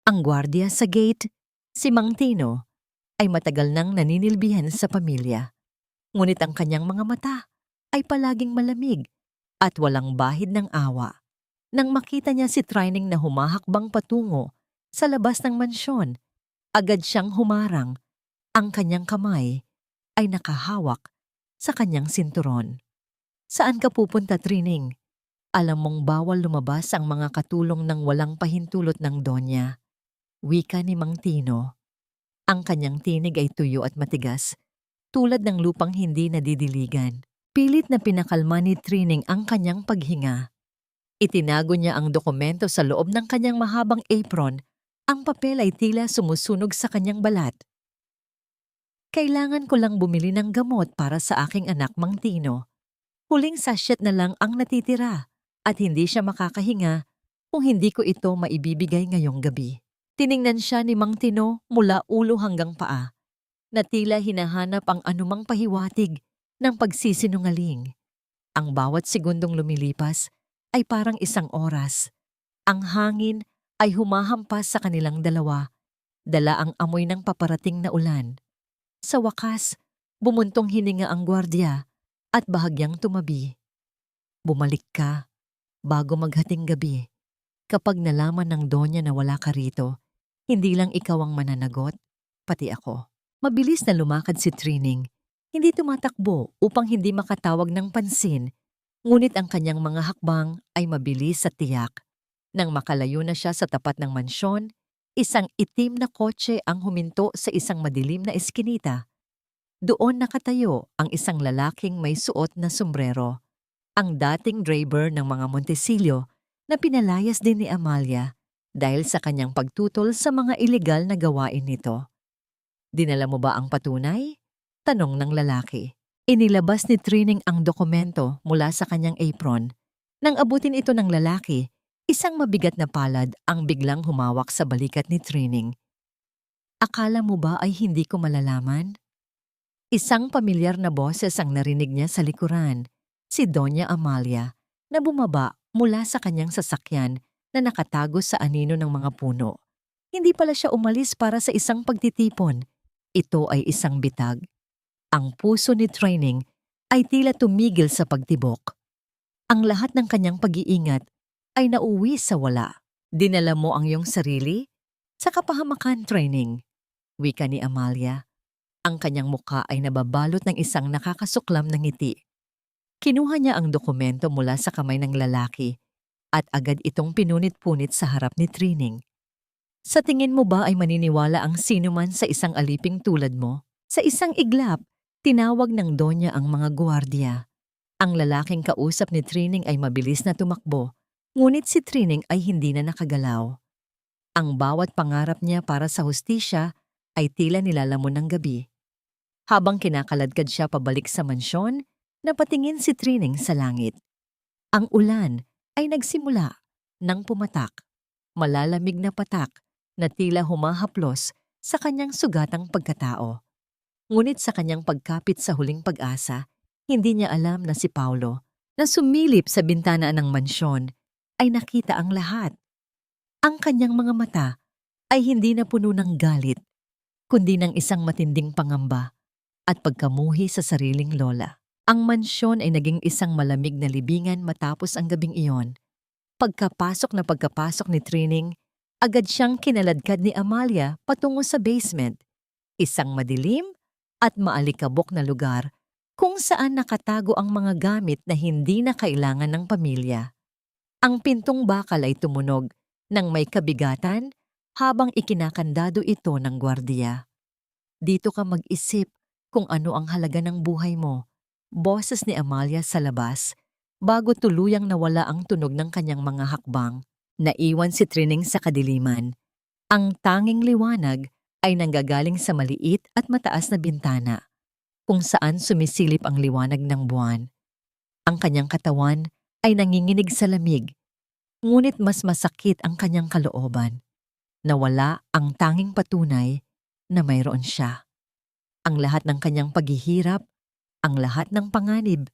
[SPEAKER 1] Ang gwardiya sa gate, si Mang Tino, ay matagal nang naninilbihan sa pamilya. Ngunit ang kanyang mga mata ay palaging malamig at walang bahid ng awa. Nang makita niya si Trining na humahakbang patungo sa labas ng mansyon, agad siyang humarang. Ang kanyang kamay ay nakahawak sa kanyang sinturon. Saan ka pupunta, Trining? Alam mong bawal lumabas ang mga katulong ng walang pahintulot ng Donya. Wika ni Mang Tino. Ang kanyang tinig ay tuyo at matigas, tulad ng lupang hindi nadidiligan. Pilit na pinakalma ni Trining ang kanyang paghinga. Itinago niya ang dokumento sa loob ng kanyang mahabang apron. Ang papel ay tila sumusunog sa kanyang balat. Kailangan ko lang bumili ng gamot para sa aking anak, Mang Tino. Huling sachet na lang ang natitira at hindi siya makakahinga kung hindi ko ito maibibigay ngayong gabi. Tiningnan siya ni Mang Tino mula ulo hanggang paa, na tila hinahanap ang anumang pahiwatig ng pagsisinungaling. Ang bawat segundong lumilipas ay parang isang oras. Ang hangin ay humahampas sa kanilang dalawa, dala ang amoy ng paparating na ulan. Sa wakas, bumuntong hininga ang gwardiya at bahagyang tumabi. Bumalik ka bago maghating gabi. Kapag nalaman ng Donya na wala ka rito, hindi lang ikaw ang mananagot, pati ako. Mabilis na lumakad si Trining. Hindi tumatakbo upang hindi makatawag ng pansin, ngunit ang kanyang mga hakbang ay mabilis at tiyak. Nang makalayo na siya sa tapat ng mansyon, isang itim na kotse ang huminto sa isang madilim na eskinita. Doon nakatayo ang isang lalaking may suot na sombrero, ang dating driver ng mga Montesillo na pinalayas din ni Amalia dahil sa kanyang pagtutol sa mga ilegal na gawain nito. Dinala mo ba ang patunay? Tanong ng lalaki. Inilabas ni Trining ang dokumento mula sa kanyang apron. Nang abutin ito ng lalaki, isang mabigat na palad ang biglang humawak sa balikat ni Trining. Akala mo ba ay hindi ko malalaman? Isang pamilyar na boses ang narinig niya sa likuran, si Donya Amalia, na bumaba mula sa kanyang sasakyan na nakatago sa anino ng mga puno. Hindi pala siya umalis para sa isang pagtitipon. Ito ay isang bitag. Ang puso ni Trining ay tila tumigil sa pagtibok. Ang lahat ng kanyang pag-iingat ay nauwi sa wala. Dinala mo ang iyong sarili? Sa kapahamakan, Trining, wika ni Amalia. Ang kanyang mukha ay nababalot ng isang nakakasuklam na ngiti. Kinuha niya ang dokumento mula sa kamay ng lalaki at agad itong pinunit-punit sa harap ni Trining. Sa tingin mo ba ay maniniwala ang sinuman sa isang aliping tulad mo? Sa isang iglap, tinawag ng Donya ang mga gwardiya. Ang lalaking kausap ni Trining ay mabilis na tumakbo, ngunit si Trining ay hindi na nakagalaw. Ang bawat pangarap niya para sa hustisya ay tila nilalamon ng gabi. Habang kinakaladkad siya pabalik sa mansyon, napatingin si Trining sa langit. Ang ulan ay nagsimula nang pumatak. Malalamig na patak na tila humahaplos sa kanyang sugatang pagkatao. Ngunit sa kanyang pagkapit sa huling pag-asa, hindi niya alam na si Paulo, na sumilip sa bintana ng mansyon, ay nakita ang lahat. Ang kanyang mga mata ay hindi na puno ng galit, kundi ng isang matinding pangamba at pagkamuhi sa sariling lola. Ang mansyon ay naging isang malamig na libingan matapos ang gabing iyon. Pagkapasok ni Trining, agad siyang kinaladkad ni Amalia patungo sa basement, isang madilim at maalikabok na lugar kung saan nakatago ang mga gamit na hindi na kailangan ng pamilya. Ang pintong bakal ay tumunog nang may kabigatan habang ikinakandado ito ng gwardiya. Dito ka mag-isip kung ano ang halaga ng buhay mo, boses ni Amalia sa labas, bago tuluyang nawala ang tunog ng kanyang mga hakbang. Naiwan si Trining sa kadiliman. Ang tanging liwanag ay nanggagaling sa maliit at mataas na bintana kung saan sumisilip ang liwanag ng buwan. Ang kanyang katawan ay nanginginig sa lamig, ngunit mas masakit ang kanyang kalooban. Nawala ang tanging patunay na mayroon siya. Ang lahat ng kanyang paghihirap, ang lahat ng panganib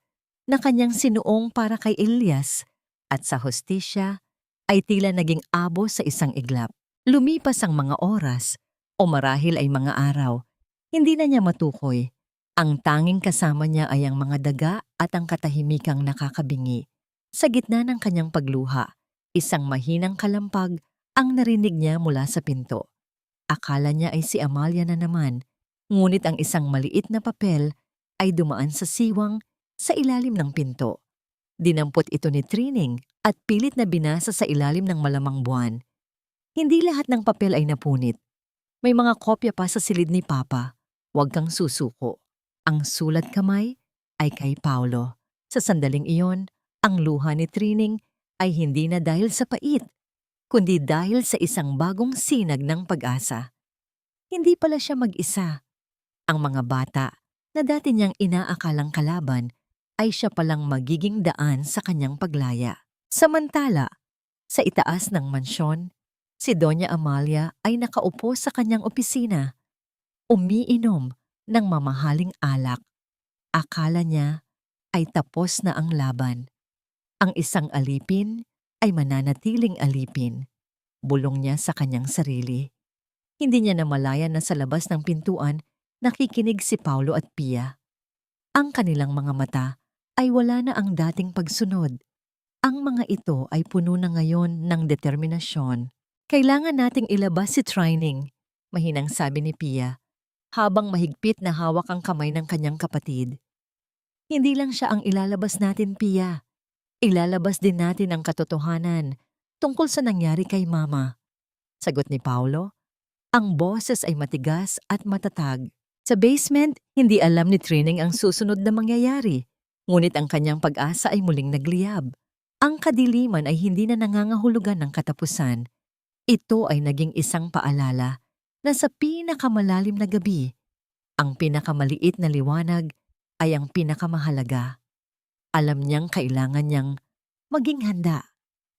[SPEAKER 1] na kanyang sinuong para kay Elias at sa hostisya ay tila naging abo sa isang iglap. Lumipas ang mga oras o marahil ay mga araw, hindi na niya matukoy. Ang tanging kasama niya ay ang mga daga at ang katahimikang nakakabingi. Sa gitna ng kanyang pagluha, isang mahinang kalampag ang narinig niya mula sa pinto. Akala niya ay si Amalia na naman, ngunit ang isang maliit na papel ay dumaan sa siwang sa ilalim ng pinto. Dinampot ito ni Trining at pilit na binasa sa ilalim ng malamang buwan. Hindi lahat ng papel ay napunit. May mga kopya pa sa silid ni Papa. Huwag kang susuko. Ang sulat kamay ay kay Paulo. Sa sandaling iyon, ang luha ni Trining ay hindi na dahil sa pait, kundi dahil sa isang bagong sinag ng pag-asa. Hindi pala siya mag-isa. Ang mga bata na dati niyang inaakalang kalaban ay siya palang magiging daan sa kanyang paglaya. Samantala, sa itaas ng mansyon, si Doña Amalia ay nakaupo sa kanyang opisina, umiinom ng mamahaling alak. Akala niya ay tapos na ang laban. Ang isang alipin ay mananatiling alipin. Bulong niya sa kanyang sarili. Hindi niya namalayan na sa labas ng pintuan nakikinig si Paulo at Pia. Ang kanilang mga mata ay wala na ang dating pagsunod. Ang mga ito ay puno na ngayon ng determinasyon. Kailangan nating ilabas si Trining, mahinang sabi ni Pia, habang mahigpit na hawak ang kamay ng kanyang kapatid. Hindi lang siya ang ilalabas natin, Pia. Ilalabas din natin ang katotohanan tungkol sa nangyari kay Mama. Sagot ni Paulo, ang boses ay matigas at matatag. Sa basement, hindi alam ni Trining ang susunod na mangyayari, ngunit ang kanyang pag-asa ay muling nagliyab. Ang kadiliman ay hindi na nangangahulugan ng katapusan. Ito ay naging isang paalala na sa pinakamalalim na gabi, ang pinakamaliit na liwanag ay ang pinakamahalaga. Alam niyang kailangan niyang maging handa.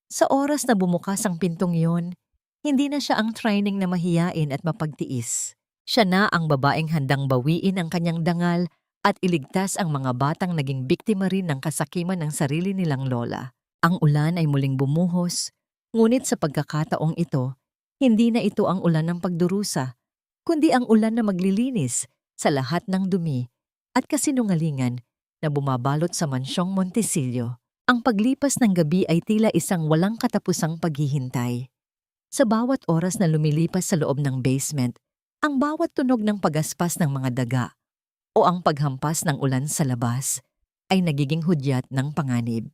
[SPEAKER 1] Sa oras na bumukas ang pintong iyon, hindi na siya ang Trining na mahiyain at mapagtiis. Siya na ang babaeng handang bawiin ang kanyang dangal at iligtas ang mga batang naging biktima rin ng kasakiman ng sarili nilang lola. Ang ulan ay muling bumuhos, ngunit sa pagkakataong ito, hindi na ito ang ulan ng pagdurusa, kundi ang ulan na maglilinis sa lahat ng dumi at kasinungalingan na bumabalot sa mansyong Montesillo. Ang paglipas ng gabi ay tila isang walang katapusang paghihintay. Sa bawat oras na lumilipas sa loob ng basement, ang bawat tunog ng pagaspas ng mga daga o ang paghampas ng ulan sa labas ay nagiging hudyat ng panganib.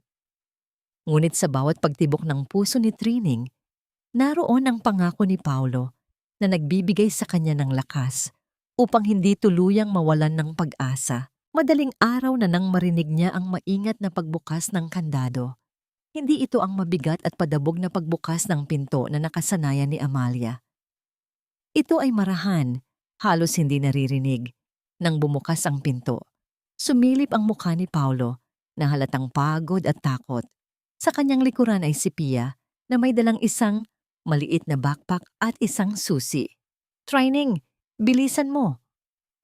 [SPEAKER 1] Ngunit sa bawat pagtibok ng puso ni Trining, naroon ang pangako ni Paulo na nagbibigay sa kanya ng lakas upang hindi tuluyang mawalan ng pag-asa. Madaling araw na nang marinig niya ang maingat na pagbukas ng kandado. Hindi ito ang mabigat at padabog na pagbukas ng pinto na nakasanayan ni Amalia. Ito ay marahan, halos hindi naririnig. Nang bumukas ang pinto, sumilip ang mukha ni Paulo na halatang pagod at takot. Sa kanyang likuran ay si Pia na may dalang isang maliit na backpack at isang susi. Trining, bilisan mo!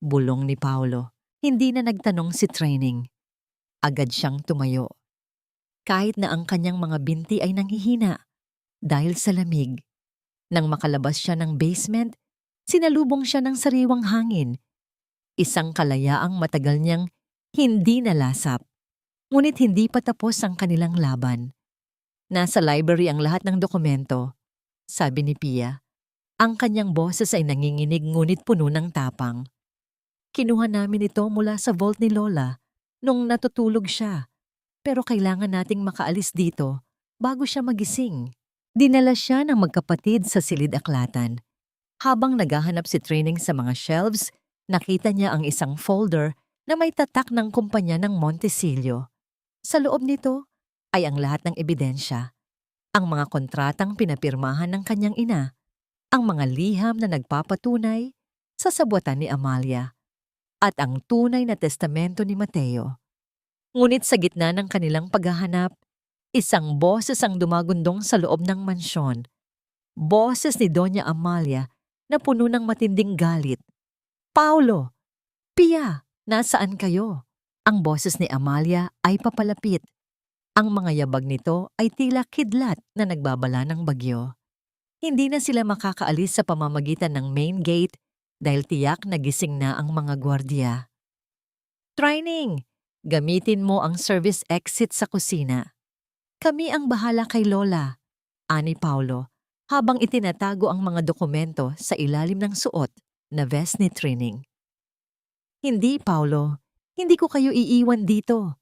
[SPEAKER 1] Bulong ni Paulo. Hindi na nagtanong si Trining. Agad siyang tumayo. Kahit na ang kanyang mga binti ay nanghihina dahil sa lamig. Nang makalabas siya ng basement, sinalubong siya ng sariwang hangin. Isang kalayaang matagal niyang hindi nalasap. Ngunit hindi pa tapos ang kanilang laban. Nasa library ang lahat ng dokumento, sabi ni Pia. Ang kanyang boses ay nanginginig ngunit puno ng tapang. Kinuha namin ito mula sa vault ni Lola nung natutulog siya. Pero kailangan nating makaalis dito bago siya magising. Dinala siya ng magkapatid sa silid-aklatan. Habang naghahanap si Trining sa mga shelves, nakita niya ang isang folder na may tatak ng kumpanya ng Montesillo. Sa loob nito ay ang lahat ng ebidensya. Ang mga kontratang pinapirmahan ng kanyang ina, ang mga liham na nagpapatunay sa sabuatan ni Amalia at ang tunay na testamento ni Mateo. Ngunit sa gitna ng kanilang paghahanap, isang boses ang dumagundong sa loob ng mansyon. Boses ni Doña Amalia na puno ng matinding galit. "Paulo! Pia! Nasaan kayo?" Ang boses ni Amalia ay papalapit. Ang mga yabag nito ay tila kidlat na nagbabala ng bagyo. Hindi na sila makakaalis sa pamamagitan ng main gate dahil tiyak na gising na ang mga gwardiya. "Trining! Gamitin mo ang service exit sa kusina. Kami ang bahala kay Lola," ani Paulo habang itinatago ang mga dokumento sa ilalim ng suot na vest ni Trining. "Hindi, Paulo. Hindi ko kayo iiwan dito,"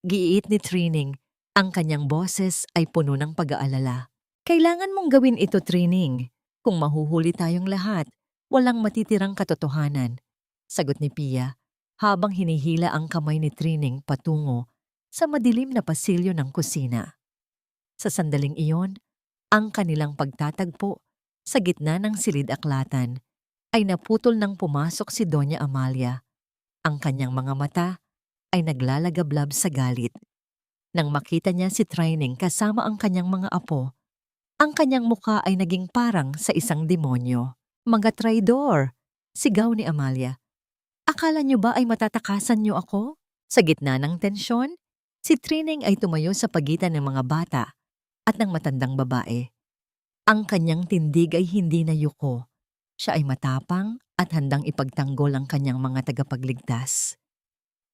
[SPEAKER 1] giit ni Trining. Ang kanyang boses ay puno ng pag-aalala. "Kailangan mong gawin ito, Trining. Kung mahuhuli tayong lahat, walang matitirang katotohanan," sagot ni Pia habang hinihila ang kamay ni Trining patungo sa madilim na pasilyo ng kusina. Sa sandaling iyon, ang kanilang pagtatagpo sa gitna ng silid-aklatan ay naputol nang pumasok si Doña Amalia. Ang kanyang mga mata ay naglalagablab sa galit. Nang makita niya si Trining kasama ang kanyang mga apo, ang kanyang muka ay naging parang sa isang demonyo. "Mga traidor!" sigaw ni Amalia. "Akala niyo ba ay matatakasan niyo ako?" Sa gitna ng tensyon, si Trining ay tumayo sa pagitan ng mga bata at ng matandang babae. Ang kanyang tindig ay hindi na yuko. Siya ay matapang at handang ipagtanggol ang kanyang mga tagapagligtas.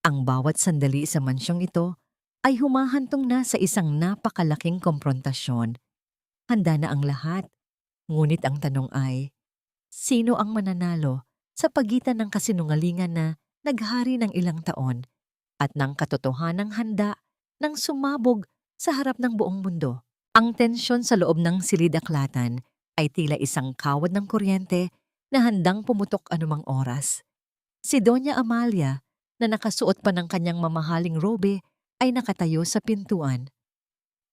[SPEAKER 1] Ang bawat sandali sa mansyong ito ay humahantong na sa isang napakalaking komprontasyon. Handa na ang lahat, ngunit ang tanong ay, sino ang mananalo sa pagitan ng kasinungalingan na naghari ng ilang taon at ng katotohanang handa ng sumabog sa harap ng buong mundo? Ang tensyon sa loob ng silid-aklatan ay tila isang kawad ng kuryente na handang pumutok anumang oras. Si Doña Amalia, na nakasuot pa ng kanyang mamahaling robe, ay nakatayo sa pintuan.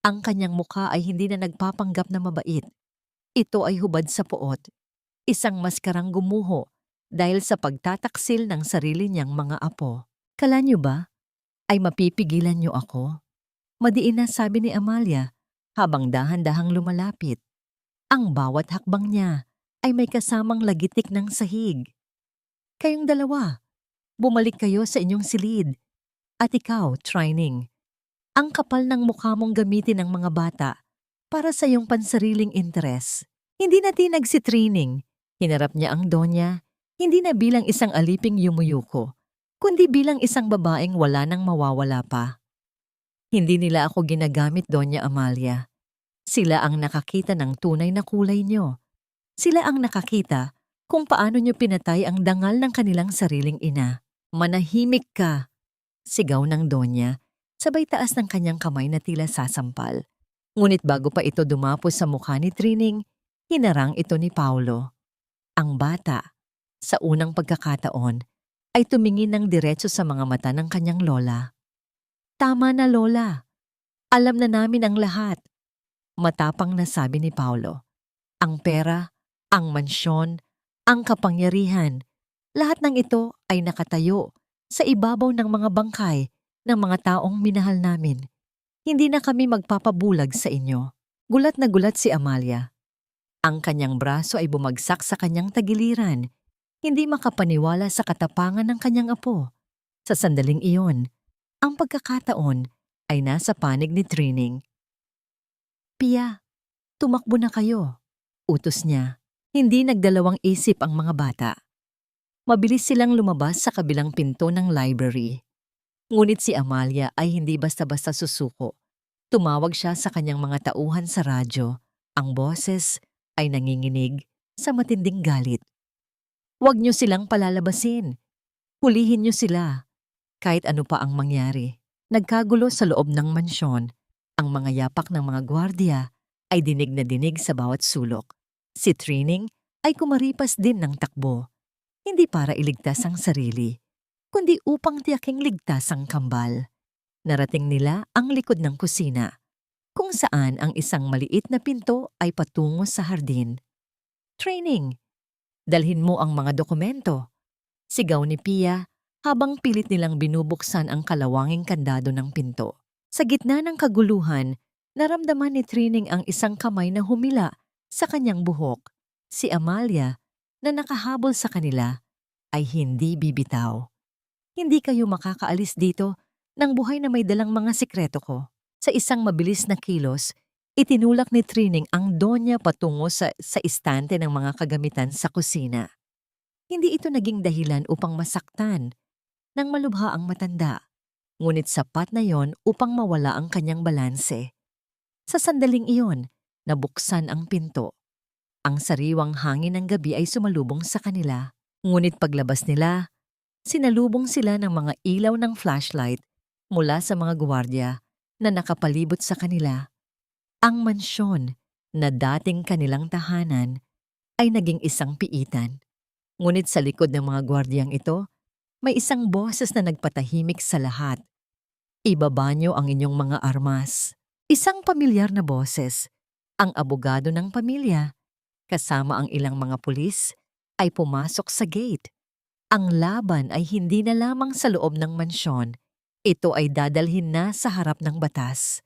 [SPEAKER 1] Ang kanyang mukha ay hindi na nagpapanggap na mabait. Ito ay hubad sa poot, isang maskarang gumuho dahil sa pagtataksil ng sarili niyang mga apo. "Kala niyo ba ay mapipigilan niyo ako?" Madiin na sabi ni Amalia habang dahan-dahang lumalapit. Ang bawat hakbang niya ay may kasamang lagitik ng sahig. "Kayong dalawa, bumalik kayo sa inyong silid. At ikaw, Trining, ang kapal ng mukha mong gamitin ng mga bata para sa iyong pansariling interes." Hindi natinag si Trining. Hinarap niya ang Donya, hindi na bilang isang aliping yumuyuko, kundi bilang isang babaeng wala nang mawawala pa. "Hindi nila ako ginagamit, Doña Amalia. Sila ang nakakita ng tunay na kulay niyo. Sila ang nakakita kung paano niyo pinatay ang dangal ng kanilang sariling ina." "Manahimik ka!" sigaw ng Donya, sabay taas ng kanyang kamay na tila sasampal. Ngunit bago pa ito dumapos sa mukha ni Trining, hinarang ito ni Paulo. Ang bata, sa unang pagkakataon, ay tumingin ng diretso sa mga mata ng kanyang lola. "Tama na, Lola. Alam na namin ang lahat," matapang na sabi ni Paulo. "Ang pera, ang mansyon, ang kapangyarihan, lahat ng ito ay nakatayo sa ibabaw ng mga bangkay ng mga taong minahal namin. Hindi na kami magpapabulag sa inyo." Gulat na gulat si Amalia. Ang kanyang braso ay bumagsak sa kanyang tagiliran, hindi makapaniwala sa katapangan ng kanyang apo. Sa sandaling iyon, ang pagkakataon ay nasa panig ni Trining. "Pia, tumakbo na kayo," utos niya. Hindi nagdalawang isip ang mga bata. Mabilis silang lumabas sa kabilang pinto ng library. Ngunit si Amalia ay hindi basta-basta susuko. Tumawag siya sa kanyang mga tauhan sa radyo. Ang boses ay nanginginig sa matinding galit. "Huwag niyo silang palalabasin. Hulihin niyo sila. Kahit ano pa ang mangyari." Nagkagulo sa loob ng mansyon. Ang mga yapak ng mga gwardiya ay dinig na dinig sa bawat sulok. Si Trining ay kumaripas din ng takbo. Hindi para iligtas ang sarili, kundi upang tiyaking ligtas ang kambal. Narating nila ang likod ng kusina, kung saan ang isang maliit na pinto ay patungo sa hardin. Training. Dalhin mo ang mga dokumento. Sigaw ni Pia habang pilit nilang binubuksan ang kalawanging kandado ng pinto. Sa gitna ng kaguluhan, naramdaman ni Trining ang isang kamay na humila sa kanyang buhok. Si Amalia, na nakahabol sa kanila, ay hindi bibitaw. Hindi kayo makakaalis dito ng buhay na may dalang mga sikreto ko. Sa isang mabilis na kilos, itinulak ni Trining ang donya patungo sa istante ng mga kagamitan sa kusina. Hindi ito naging dahilan upang masaktan ng malubha ang matanda, ngunit sapat na yon upang mawala ang kanyang balanse. Sa sandaling iyon, nabuksan ang pinto. Ang sariwang hangin ng gabi ay sumalubong sa kanila, ngunit paglabas nila, sinalubong sila ng mga ilaw ng flashlight mula sa mga gwardiya na nakapalibot sa kanila. Ang mansyon na dating kanilang tahanan ay naging isang piitan. Ngunit sa likod ng mga gwardiyang ito, may isang boses na nagpatahimik sa lahat. Ibaba niyo ang inyong mga armas. Isang pamilyar na boses, ang abogado ng pamilya, kasama ang ilang mga pulis, ay pumasok sa gate. Ang laban ay hindi na lamang sa loob ng mansyon. Ito ay dadalhin na sa harap ng batas.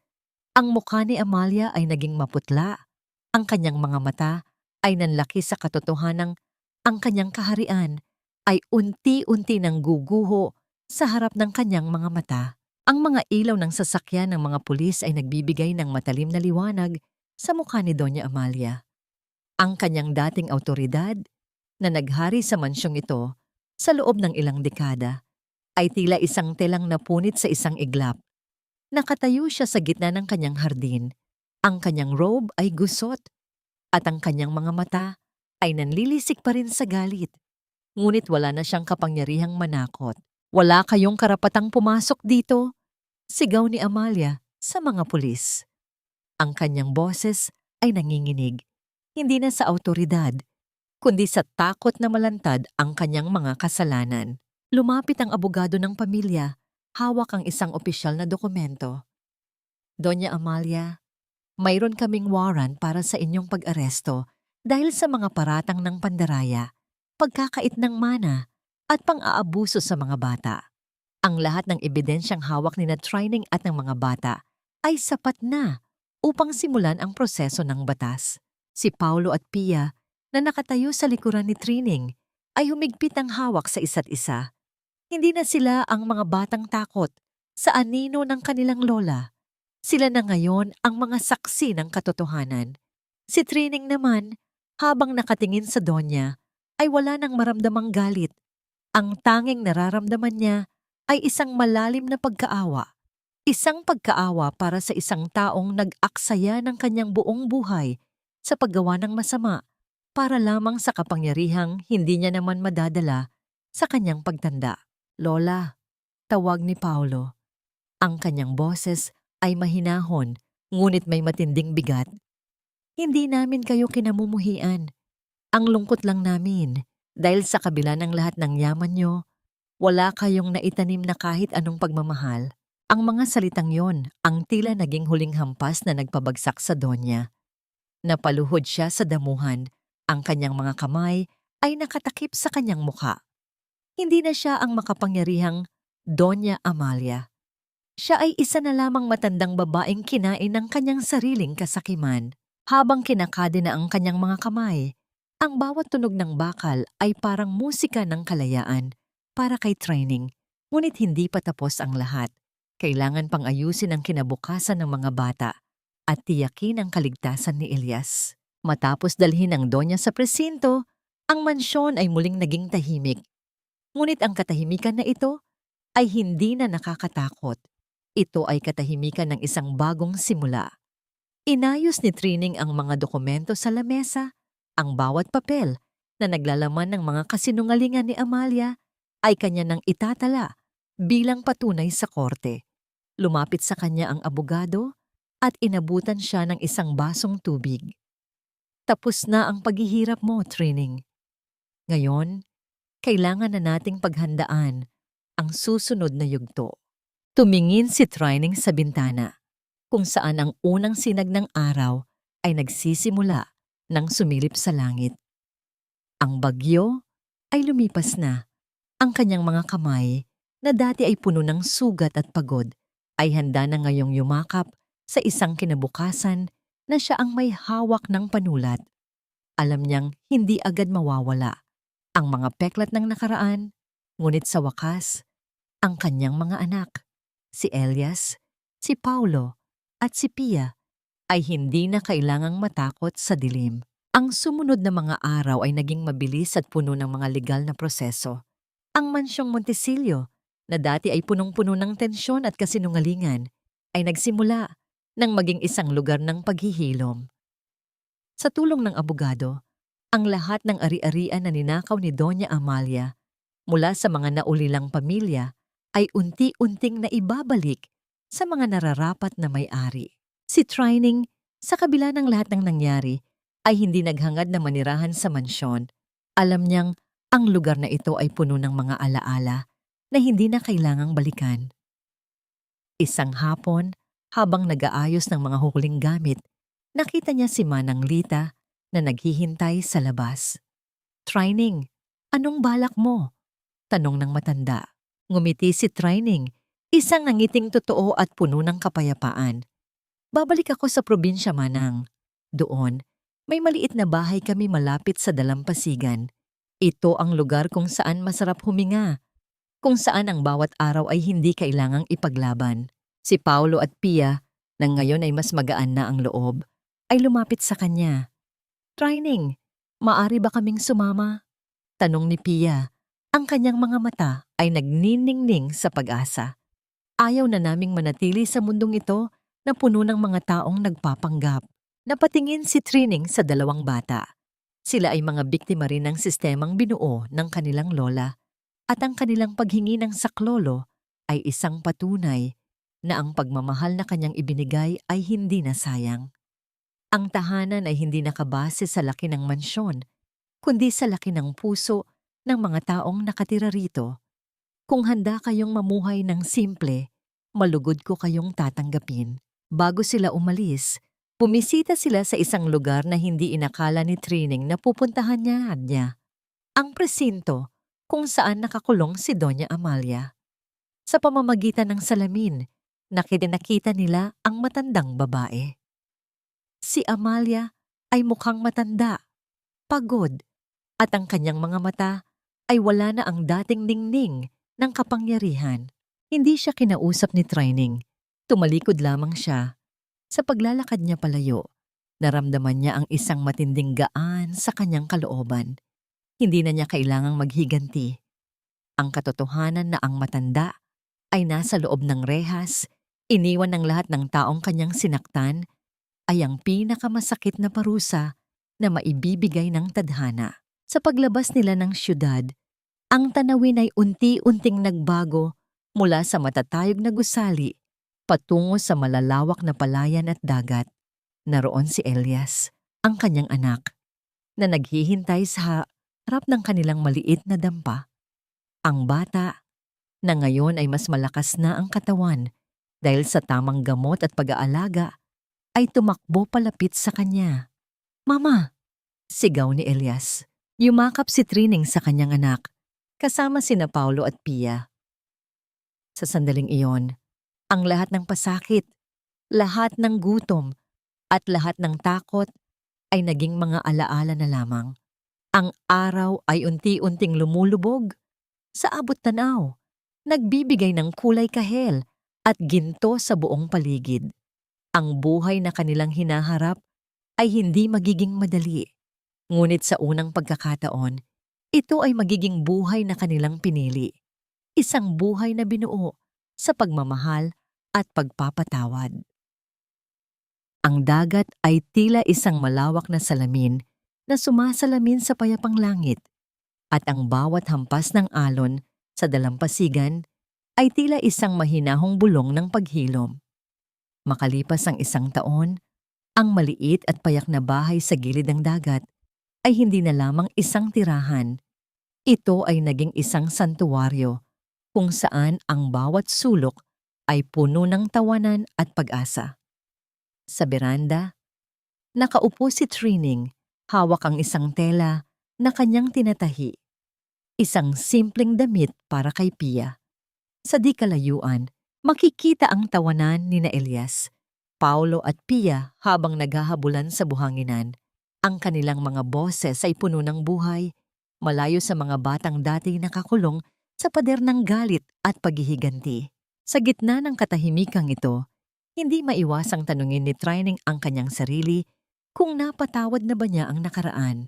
[SPEAKER 1] Ang mukha ni Amalia ay naging maputla. Ang kanyang mga mata ay nanlaki sa katotohanang ang kanyang kaharian ay unti-unti nang guguho sa harap ng kanyang mga mata. Ang mga ilaw ng sasakyan ng mga pulis ay nagbibigay ng matalim na liwanag sa mukha ni Doña Amalia. Ang kanyang dating awtoridad na naghari sa mansyong ito sa loob ng ilang dekada ay tila isang telang napunit sa isang iglap. Nakatayo siya sa gitna ng kanyang hardin. Ang kanyang robe ay gusot at ang kanyang mga mata ay nanlilisik pa rin sa galit. Ngunit wala na siyang kapangyarihang manakot. Wala kayong karapatang pumasok dito, sigaw ni Amalia sa mga pulis. Ang kanyang boses ay nanginginig, hindi na sa awtoridad, kundi sa takot na malantad ang kanyang mga kasalanan. Lumapit ang abogado ng pamilya, hawak ang isang opisyal na dokumento. Doña Amalia, mayroon kaming warrant para sa inyong pag-aresto dahil sa mga paratang ng pandaraya, pagkakait ng mana, at pang-aabuso sa mga bata. Ang lahat ng ebidensyang hawak ni na Trining at ng mga bata ay sapat na upang simulan ang proseso ng batas. Si Paulo at Pia, na nakatayo sa likuran ni Trining, ay humigpit ang hawak sa isa't isa. Hindi na sila ang mga batang takot sa anino ng kanilang lola. Sila na ngayon ang mga saksi ng katotohanan. Si Trining naman, habang nakatingin sa Donya, ay wala nang maramdamang galit. Ang tanging nararamdaman niya ay isang malalim na pagkaawa. Isang pagkaawa para sa isang taong nag-aksaya ng kanyang buong buhay sa paggawa ng masama para lamang sa kapangyarihang hindi niya naman madadala sa kanyang pagtanda. Lola, tawag ni Paulo. Ang kanyang boses ay mahinahon, ngunit may matinding bigat. Hindi namin kayo kinamumuhian. Ang lungkot lang namin dahil sa kabila ng lahat ng yaman nyo, wala kayong naitanim na kahit anong pagmamahal. Ang mga salitang yon ang tila naging huling hampas na nagpabagsak sa Donya. Napaluhod siya sa damuhan. Ang kanyang mga kamay ay nakatakip sa kanyang mukha. Hindi na siya ang makapangyarihang Doña Amalia. Siya ay isa na lamang matandang babaeng kinain ng kanyang sariling kasakiman. Habang kinakade na ang kanyang mga kamay, ang bawat tunog ng bakal ay parang musika ng kalayaan para kay Trining. Ngunit hindi pa tapos ang lahat. Kailangan pang ayusin ang kinabukasan ng mga bata at tiyakin ang kaligtasan ni Elias. Matapos dalhin ang Donya sa presinto, ang mansyon ay muling naging tahimik. Ngunit ang katahimikan na ito ay hindi na nakakatakot. Ito ay katahimikan ng isang bagong simula. Inayos ni Trining ang mga dokumento sa lamesa. Ang bawat papel na naglalaman ng mga kasinungalingan ni Amalia ay kanya nang itatala bilang patunay sa korte. Lumapit sa kanya ang abogado at inabutan siya ng isang basong tubig. Tapos na ang paghihirap mo, Trining. Ngayon, kailangan na nating paghandaan ang susunod na yugto. Tumingin si Trining sa bintana, kung saan ang unang sinag ng araw ay nagsisimula ng sumilip sa langit. Ang bagyo ay lumipas na. Ang kanyang mga kamay, na dati ay puno ng sugat at pagod, ay handa na ngayong yumakap sa isang kinabukasan na siya ang may hawak ng panulat. Alam niyang hindi agad mawawala ang mga peklat ng nakaraan, ngunit sa wakas, ang kanyang mga anak, si Elias, si Paulo, at si Pia, ay hindi na kailangang matakot sa dilim. Ang sumunod na mga araw ay naging mabilis at puno ng mga legal na proseso. Ang mansyong Montesillo, na dati ay punong-puno ng tensyon at kasinungalingan, ay nagsimula nang maging isang lugar ng paghihilom. Sa tulong ng abogado, ang lahat ng ari-arian na ninakaw ni Doña Amalia mula sa mga naulilang pamilya ay unti-unting naibabalik sa mga nararapat na may-ari. Si Trining, sa kabila ng lahat ng nangyari, ay hindi naghangad na manirahan sa mansyon. Alam niyang ang lugar na ito ay puno ng mga alaala na hindi na kailangang balikan. Isang hapon, habang nag-aayos ng mga huling gamit, nakita niya si Manang Lita na naghihintay sa labas. "Trining, anong balak mo?" tanong ng matanda. Ngumiti si Trining, isang nangiting totoo at puno ng kapayapaan. "Babalik ako sa probinsya, Manang. Doon, may maliit na bahay kami malapit sa dalampasigan. Ito ang lugar kung saan masarap huminga, kung saan ang bawat araw ay hindi kailangang ipaglaban." Si Paulo at Pia, na ngayon ay mas magaan na ang loob, ay lumapit sa kanya. "Trining, maari ba kaming sumama?" tanong ni Pia. Ang kanyang mga mata ay nagniningning sa pag-asa. "Ayaw na naming manatili sa mundong ito na puno ng mga taong nagpapanggap." Napatingin si Trining sa dalawang bata. Sila ay mga biktima rin ng sistemang binuo ng kanilang lola, at ang kanilang paghingi ng saklolo ay isang patunay na ang pagmamahal na kanyang ibinigay ay hindi nasayang. Ang tahanan ay hindi nakabase sa laki ng mansyon, kundi sa laki ng puso ng mga taong nakatira rito. Kung handa kayong mamuhay ng simple, malugod ko kayong tatanggapin. Bago sila umalis, bumisita sila sa isang lugar na hindi inakala ni Trining na pupuntahan niya. Ang presinto kung saan nakakulong si Doña Amalia. Sa pamamagitan ng salamin, nakita nila ang matandang babae. Si Amalia ay mukhang matanda, pagod, at ang kanyang mga mata ay wala na ang dating ningning ng kapangyarihan. Hindi siya kinausap ni Trining. Tumalikod lamang siya. Sa paglalakad niya palayo, naramdaman niya ang isang matinding gaan sa kanyang kalooban. Hindi na niya kailangang maghiganti. Ang katotohanan na ang matanda ay nasa loob ng rehas, iniwan ng lahat ng taong kanyang sinaktan, ay ang pinakamasakit na parusa na maibibigay ng tadhana. Sa paglabas nila ng syudad, ang tanawin ay unti-unting nagbago mula sa matatayog na gusali patungo sa malalawak na palayan at dagat. Naroon si Elias, ang kanyang anak, na naghihintay sa harap ng kanilang maliit na dampa. Ang bata, na ngayon ay mas malakas na ang katawan dahil sa tamang gamot at pag-aalaga, ay tumakbo palapit sa kanya. "Mama!" sigaw ni Elias. Yumakap si Trining sa kanyang anak, kasama sina Paulo at Pia. Sa sandaling iyon, ang lahat ng pasakit, lahat ng gutom, at lahat ng takot ay naging mga alaala na lamang. Ang araw ay unti-unting lumulubog sa abot tanaw, nagbibigay ng kulay kahel at ginto sa buong paligid. Ang buhay na kanilang hinaharap ay hindi magiging madali. Ngunit sa unang pagkakataon, ito ay magiging buhay na kanilang pinili. Isang buhay na binuo sa pagmamahal at pagpapatawad. Ang dagat ay tila isang malawak na salamin na sumasalamin sa payapang langit, at ang bawat hampas ng alon sa dalampasigan ay tila isang mahinahong bulong ng paghilom. Makalipas ang isang taon, ang maliit at payak na bahay sa gilid ng dagat ay hindi na lamang isang tirahan. Ito ay naging isang santuwaryo kung saan ang bawat sulok ay puno ng tawanan at pag-asa. Sa beranda, nakaupo si Trining, hawak ang isang tela na kanyang tinatahi. Isang simpleng damit para kay Pia. Sa di kalayuan, makikita ang tawanan ni na Elias, Paulo at Pia habang naghahabulan sa buhanginan. Ang kanilang mga boses ay puno ng buhay, malayo sa mga batang dati nakakulong sa pader ng galit at paghihiganti. Sa gitna ng katahimikang ito, hindi maiwasang tanungin ni Trining ang kanyang sarili kung napatawad na ba niya ang nakaraan.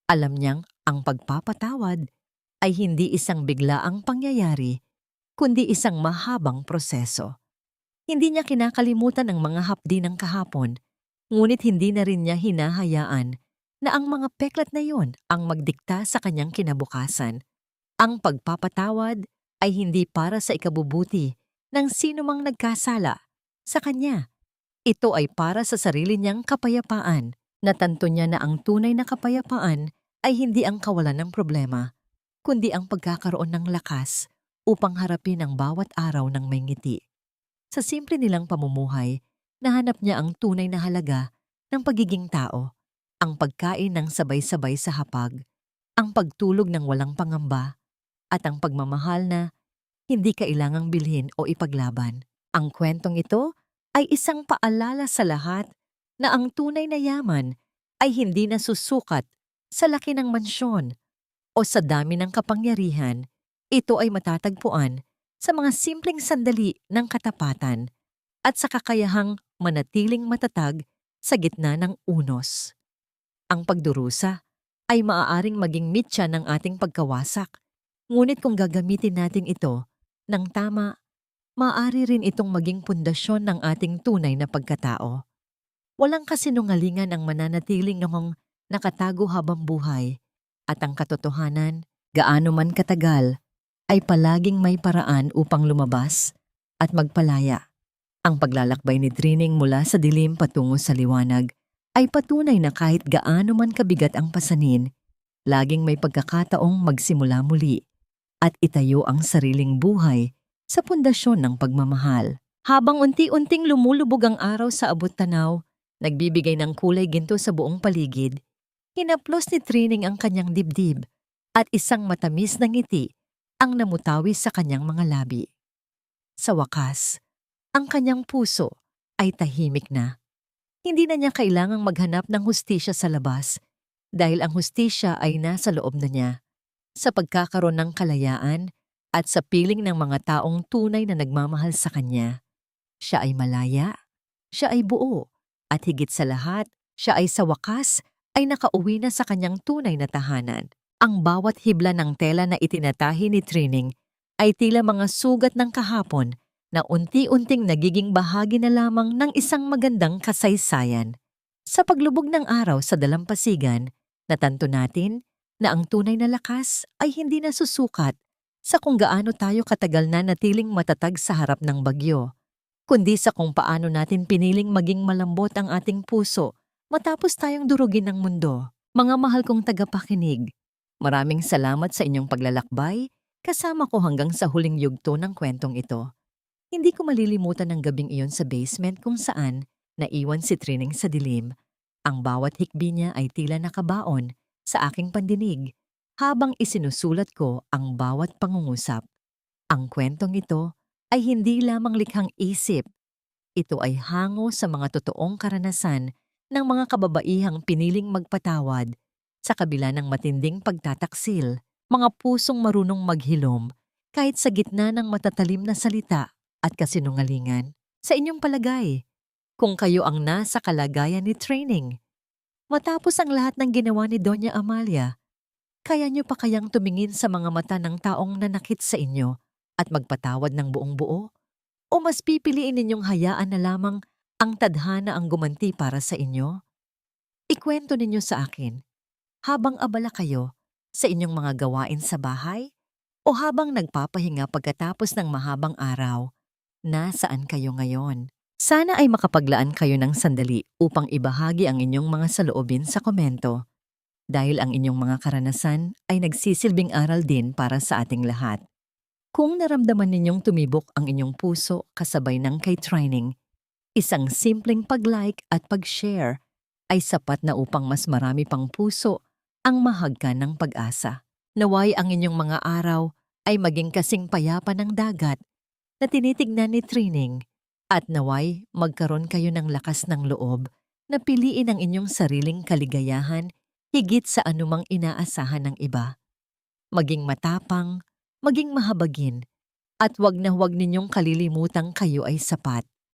[SPEAKER 1] Alam niyang ang pagpapatawad ay hindi isang biglaang pangyayari, kundi isang mahabang proseso. Hindi niya kinakalimutan ang mga hapdi ng kahapon, ngunit hindi na rin niya hinahayaan na ang mga peklat na yon ang magdikta sa kanyang kinabukasan. Ang pagpapatawad ay hindi para sa ikabubuti ng sino mang nagkasala sa kanya. Ito ay para sa sarili niyang kapayapaan. Natanto niya na ang tunay na kapayapaan ay hindi ang kawalan ng problema, kundi ang pagkakaroon ng lakas upang harapin ang bawat araw ng may ngiti. Sa simple nilang pamumuhay, nahanap niya ang tunay na halaga ng pagiging tao, ang pagkain ng sabay-sabay sa hapag, ang pagtulog ng walang pangamba, at ang pagmamahal na hindi kailangang bilhin o ipaglaban. Ang kwentong ito ay isang paalala sa lahat na ang tunay na yaman ay hindi nasusukat sa laki ng mansyon o sa dami ng kapangyarihan. Ito ay matatagpuan sa mga simpleng sandali ng katapatan at sa kakayahang manatiling matatag sa gitna ng unos. Ang pagdurusa ay maaaring maging mitya ng ating pagkawasak, ngunit kung gagamitin natin ito ng tama, maaari rin itong maging pundasyon ng ating tunay na pagkatao. Walang kasinungalingan ang mananatiling noong nakatago habang buhay, at ang katotohanan, gaano man katagal, ay palaging may paraan upang lumabas at magpalaya. Ang paglalakbay ni Trining mula sa dilim patungo sa liwanag ay patunay na kahit gaano man kabigat ang pasanin, laging may pagkakataong magsimula muli at itayo ang sariling buhay sa pundasyon ng pagmamahal. Habang unti-unting lumulubog ang araw sa abot-tanaw, nagbibigay ng kulay ginto sa buong paligid, hinaplos ni Trining ang kanyang dibdib at isang matamis na ngiti ang namutawi sa kanyang mga labi. Sa wakas, ang kanyang puso ay tahimik na. Hindi na niya kailangang maghanap ng hustisya sa labas dahil ang hustisya ay nasa loob na niya. Sa pagkakaroon ng kalayaan at sa piling ng mga taong tunay na nagmamahal sa kanya, siya ay malaya, siya ay buo, at higit sa lahat, siya ay sa wakas ay nakauwi na sa kanyang tunay na tahanan. Ang bawat hibla ng tela na itinatahi ni Trining ay tila mga sugat ng kahapon na unti-unting nagiging bahagi na lamang ng isang magandang kasaysayan. Sa paglubog ng araw sa dalampasigan, natanto natin na ang tunay na lakas ay hindi nasusukat sa kung gaano tayo katagal na natiling matatag sa harap ng bagyo, kundi sa kung paano natin piniling maging malambot ang ating puso matapos tayong durugin ng mundo. Mga mahal kong tagapakinig, maraming salamat sa inyong paglalakbay, kasama ko hanggang sa huling yugto ng kwentong ito. Hindi ko malilimutan ang gabing iyon sa basement kung saan naiwan si Trining sa dilim. Ang bawat hikbi niya ay tila nakabaon sa aking pandinig habang isinusulat ko ang bawat pangungusap. Ang kwentong ito ay hindi lamang likhang isip. Ito ay hango sa mga totoong karanasan ng mga kababaihang piniling magpatawad sa kabila ng matinding pagtataksil, mga pusong marunong maghilom kahit sa gitna ng matatalim na salita at kasinungalingan. Sa inyong palagay, kung kayo ang nasa kalagayan ni Trining, matapos ang lahat ng ginawa ni Doña Amalia, kaya niyo pa kayang tumingin sa mga mata ng taong nanakit sa inyo at magpatawad ng buong buo? O mas pipiliin ninyong hayaan na lamang ang tadhana ang gumanti para sa inyo? Ikwento ninyo sa akin, habang abala kayo sa inyong mga gawain sa bahay o habang nagpapahinga pagkatapos ng mahabang araw, nasaan kayo ngayon? Sana ay makapaglaan kayo ng sandali upang ibahagi ang inyong mga saloobin sa komento, dahil ang inyong mga karanasan ay nagsisilbing aral din para sa ating lahat. Kung naramdaman ninyong tumibok ang inyong puso kasabay ng kay Trining, isang simpleng pag-like at pag-share ay sapat na upang mas marami pang puso ang mahagkan ng pag-asa. Naway ang inyong mga araw ay maging kasing payapa ng dagat na tinitignan ni Trining at naway magkaroon kayo ng lakas ng loob na piliin ang inyong sariling kaligayahan higit sa anumang inaasahan ng iba. Maging matapang, maging mahabagin, at wag na wag ninyong kalilimutang kayo ay sapat.